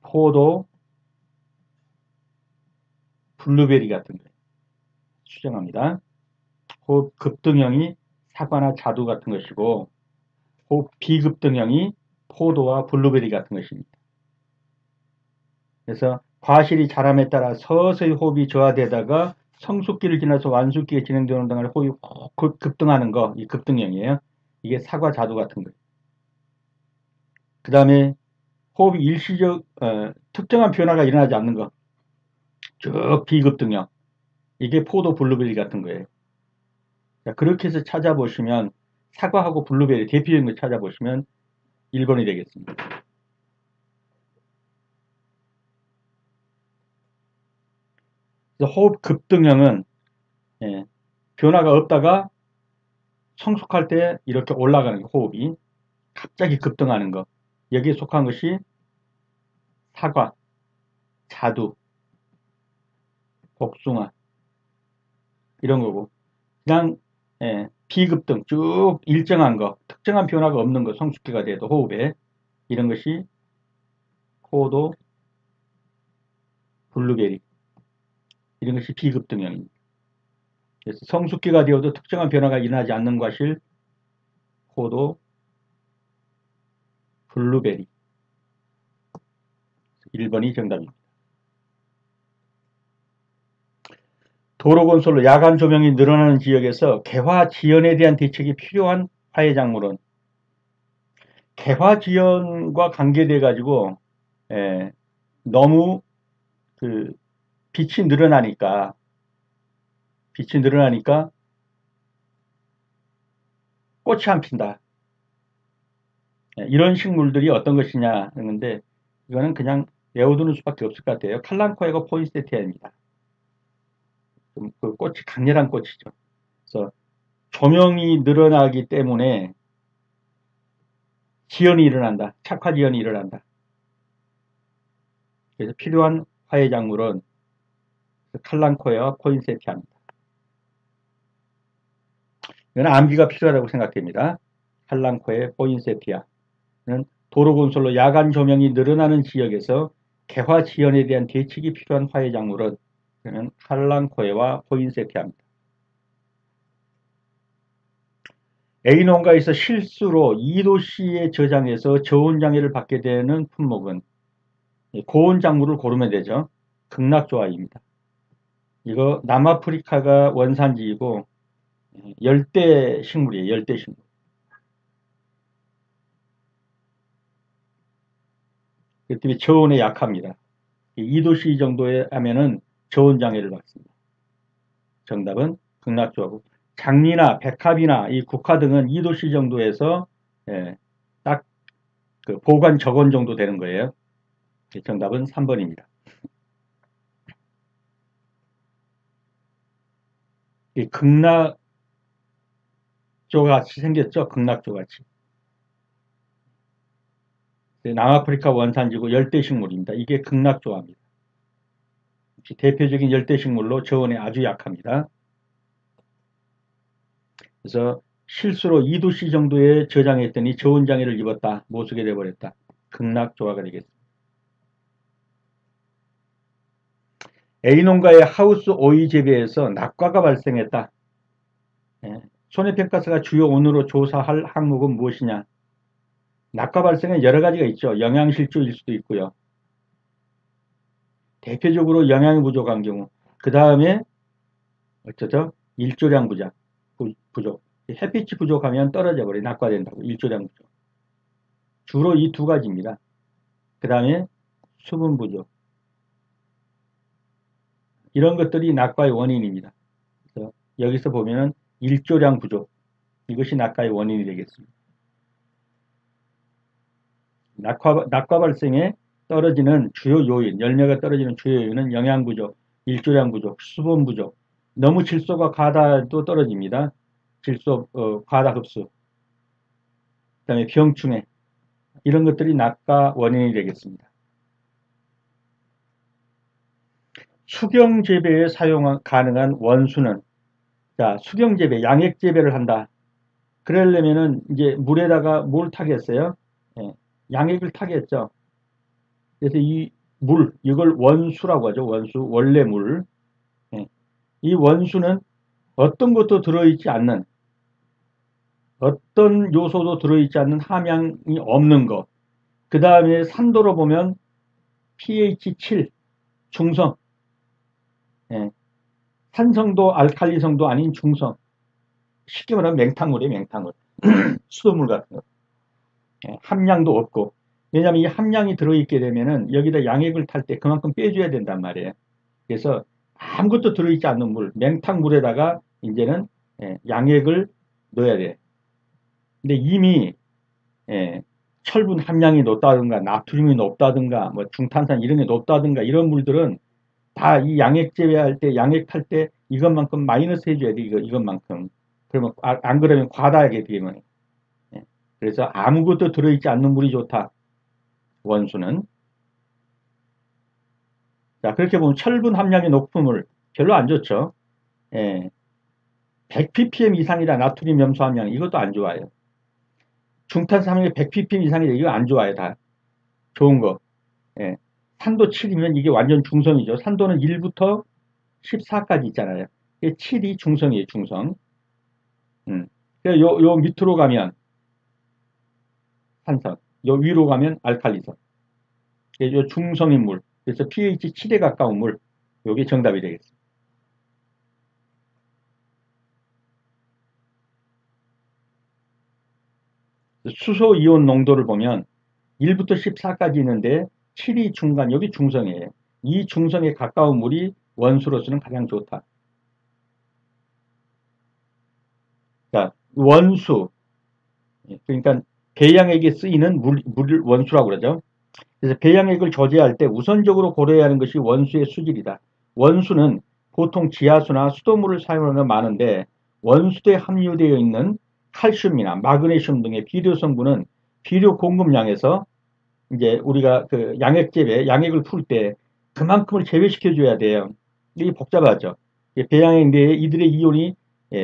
포도, 블루베리 같은 거예요. 수정합니다. 호흡 급등형이 사과나 자두 같은 것이고, 호흡 비급등형이 포도와 블루베리 같은 것입니다. 그래서 과실이 자람에 따라 서서히 호흡이 저하되다가 성숙기를 지나서 완숙기가 진행되는 동안 호흡이 급등하는 거, 이 급등형이에요. 이게 사과, 자두 같은 거예요. 그 다음에 호흡이 일시적, 특정한 변화가 일어나지 않는 거, 쭉 비급등형. 이게 포도, 블루베리 같은 거예요. 자, 그렇게 해서 찾아보시면 사과하고 블루베리 대표적인 거 찾아보시면 1번이 되겠습니다. 그래서 호흡 급등형은 변화가 없다가 성숙할 때 이렇게 올라가는 거, 호흡이 갑자기 급등하는 거. 여기에 속한 것이 사과, 자두, 복숭아 이런 거고, 그냥 비급등 쭉 일정한 거, 특정한 변화가 없는 거, 성숙기가 돼도 호흡에 이런 것이 포도, 블루베리 이런 것이 비급등형입니다. 그래서 성숙기가 되어도 특정한 변화가 일어나지 않는 과실 포도, 블루베리 1번이 정답입니다. 도로건설로 야간 조명이 늘어나는 지역에서 개화 지연에 대한 대책이 필요한 화해작물은 개화 지연과 관계돼 가지고 너무 그 빛이 늘어나니까 꽃이 안 핀다. 이런 식물들이 어떤 것이냐 하는데 이거는 그냥 외워두는 수밖에 없을 것 같아요. 칼랑코에가 포인세티아입니다. 그 꽃이 강렬한 꽃이죠. 그래서 조명이 늘어나기 때문에 지연이 일어난다. 착화 지연이 일어난다. 그래서 필요한 화해작물은 칼랑코에와 포인세티아입니다. 이건 암기가 필요하다고 생각됩니다. 칼랑코에 포인세티아는 도로건설로 야간 조명이 늘어나는 지역에서 개화 지연에 대한 대책이 필요한 화해작물은 칼랑코에와 포인세티아입니다. A농가에서 실수로 2도씨에 저장해서 저온장애를 받게 되는 품목은 고온작물을 고르면 되죠. 극락조화입니다. 이거 남아프리카가 원산지이고 열대 식물이에요. 열대 식물. 그 때문에 저온에 약합니다. 2도씨 정도에 하면은 저온장애를 받습니다. 정답은 극락조화고, 장리나 백합이나 이 국화 등은 2도씨 정도에서 딱 그 보관 저온 정도 되는 거예요. 정답은 3번입니다. 이 극락조같이 생겼죠. 극락조같이. 남아프리카 원산지고 열대식물입니다. 이게 극락조화입니다. 대표적인 열대식물로 저온에 아주 약합니다. 그래서 실수로 2도씨 정도에 저장했더니 저온장애를 입었다. 못 쓰게 돼버렸다. 극락조화가 되겠습니다. A농가의 하우스 오이 재배에서 낙과가 발생했다. 손해평가사가 주요 원으로 조사할 항목은 무엇이냐? 낙과 발생은 여러 가지가 있죠. 영양실조일 수도 있고요. 대표적으로 영양이 부족한 경우. 그 다음에 어쩌죠? 일조량 부족. 햇빛이 부족하면 떨어져 버려 낙과된다고. 일조량 부족. 주로 이 두 가지입니다. 그 다음에 수분 부족. 이런 것들이 낙과의 원인입니다. 그래서 여기서 보면은 일조량 부족. 이것이 낙과의 원인이 되겠습니다. 낙과 발생에 떨어지는 주요 요인, 열매가 떨어지는 주요 요인은 영양 부족, 일조량 부족, 수분 부족, 너무 질소가 과다도 떨어집니다. 질소 과다 흡수, 그다음에 병충해 이런 것들이 낙과 원인이 되겠습니다. 수경 재배에 사용 가능한 원수는 자 수경 재배, 양액 재배를 한다. 그러려면은 이제 물에다가 뭘 타겠어요? 예, 양액을 타겠죠. 그래서 이 물, 이걸 원수라고 하죠. 원수, 원래 물. 예, 이 원수는 어떤 것도 들어있지 않는, 어떤 요소도 들어있지 않는 함량이 없는 것. 그 다음에 산도로 보면 pH 7, 중성. 예, 산성도 알칼리성도 아닌 중성. 쉽게 말하면 맹탕물이에요, 맹탕물. 수돗물 같은 거. 예, 함량도 없고. 왜냐하면 이 함량이 들어있게 되면은 여기다 양액을 탈 때 그만큼 빼줘야 된단 말이에요. 그래서 아무것도 들어있지 않는 물, 맹탕물에다가 이제는 양액을 넣어야 돼. 근데 이미 철분 함량이 높다든가 나트륨이 높다든가 뭐 중탄산 이런 게 높다든가 이런 물들은 다 이 양액 제외할 때 양액 탈 때 이것만큼 마이너스 해줘야 돼. 이것만큼. 그러면 안 그러면 과다하게 되면 그래서 아무것도 들어있지 않는 물이 좋다. 원수는. 자, 그렇게 보면 철분 함량이 높은 물 별로 안 좋죠. 100ppm 이상이라 나트륨 염소 함량 이것도 안 좋아요. 중탄산 함량이 100ppm 이상이라 이거 안 좋아요. 다 좋은 거. 산도 7이면 이게 완전 중성이죠. 산도는 1부터 14까지 있잖아요. 7이 중성이에요. 중성. 요 밑으로 가면 산성, 요 위로 가면 알칼리성. 요 중성인 물. 그래서 pH 7에 가까운 물. 요게 정답이 되겠습니다. 수소 이온 농도를 보면 1부터 14까지 있는데 7이 중간, 여기 중성이에요. 이 중성에 가까운 물이 원수로서는 가장 좋다. 자, 원수. 그러니까 배양액에 쓰이는 물 원수라고 그러죠. 그래서 배양액을 저지할 때 우선적으로 고려해야 하는 것이 원수의 수질이다. 원수는 보통 지하수나 수돗물을 사용하는 게 많은데 원수에 함유되어 있는 칼슘이나 마그네슘 등의 비료 성분은 비료 공급량에서 이제 우리가 그 양액 재배, 양액을 풀 때 그만큼을 제외시켜 줘야 돼요. 이게 복잡하죠. 배양액 내에 이들의 이온이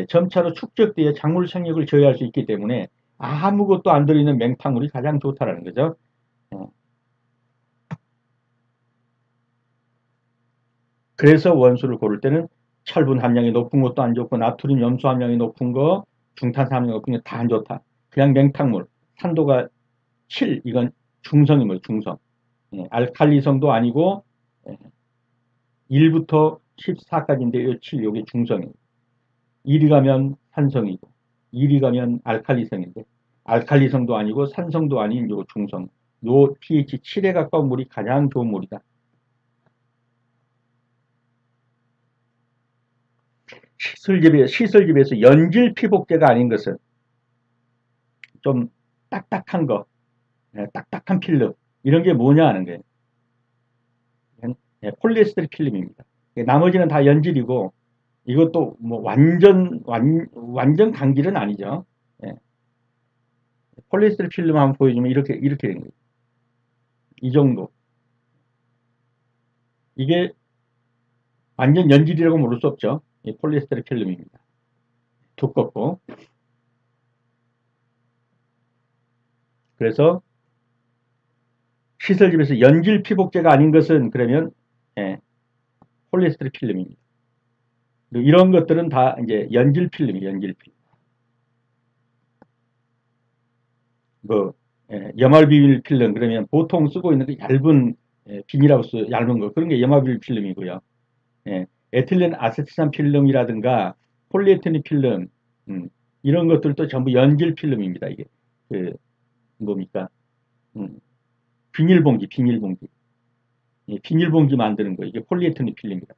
점차로 축적되어 작물 생육을 저해할 수 있기 때문에 아무것도 안 들어있는 맹탕물이 가장 좋다라는 거죠. 그래서 원수를 고를 때는 철분 함량이 높은 것도 안 좋고 나트륨 염소 함량이 높은 거, 중탄산 함량이 높은 게 다 안 좋다. 그냥 맹탕물, 산도가 7, 이건 중성이면 중성. 알칼리성도 아니고 1부터 14까지인데 이 7, 이게 중성이에요. 1이 가면 산성이고 1이 가면 알칼리성인데 알칼리성도 아니고 산성도 아닌 요 중성. 요 pH 7에 가까운 물이 가장 좋은 물이다. 시설집에서 연질 피복제가 아닌 것은 좀 딱딱한 거, 딱딱한 필름 이런 게 뭐냐 하는 거예요. 폴리에스테르 필름입니다. 나머지는 다 연질이고 이것도 뭐 완전 강질은 아니죠. 폴리에스테르 필름 한번 보여주면 이렇게 된 거예요. 이 정도. 이게 완전 연질이라고 모를 수 없죠. 폴리에스테르 필름입니다. 두껍고. 그래서 시설집에서 연질 피복제가 아닌 것은 그러면 폴리에스테르 필름입니다. 이런 것들은 다 이제 연질 필름이에요. 연질 필름. 뭐 염화비닐 필름 그러면 보통 쓰고 있는 그 얇은 비닐하우스 얇은 거 그런 게 염화비닐 필름이고요. 에틸렌 아세트산 필름이라든가 폴리에틸렌 필름 이런 것들도 전부 연질 필름입니다. 이게 그 뭡니까? 음, 비닐봉지 비닐봉지 만드는 거 이게 폴리에틸렌 필름입니다.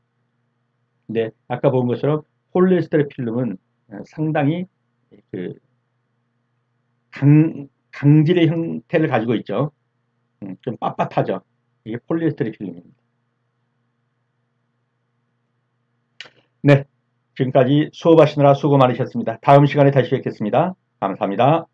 근데 아까 본 것처럼 폴리에스테르 필름은 상당히 그 강질의 형태를 가지고 있죠. 좀 빳빳하죠. 이게 폴리에스테르 필름입니다. 네, 지금까지 수업하시느라 수고 많으셨습니다. 다음 시간에 다시 뵙겠습니다. 감사합니다.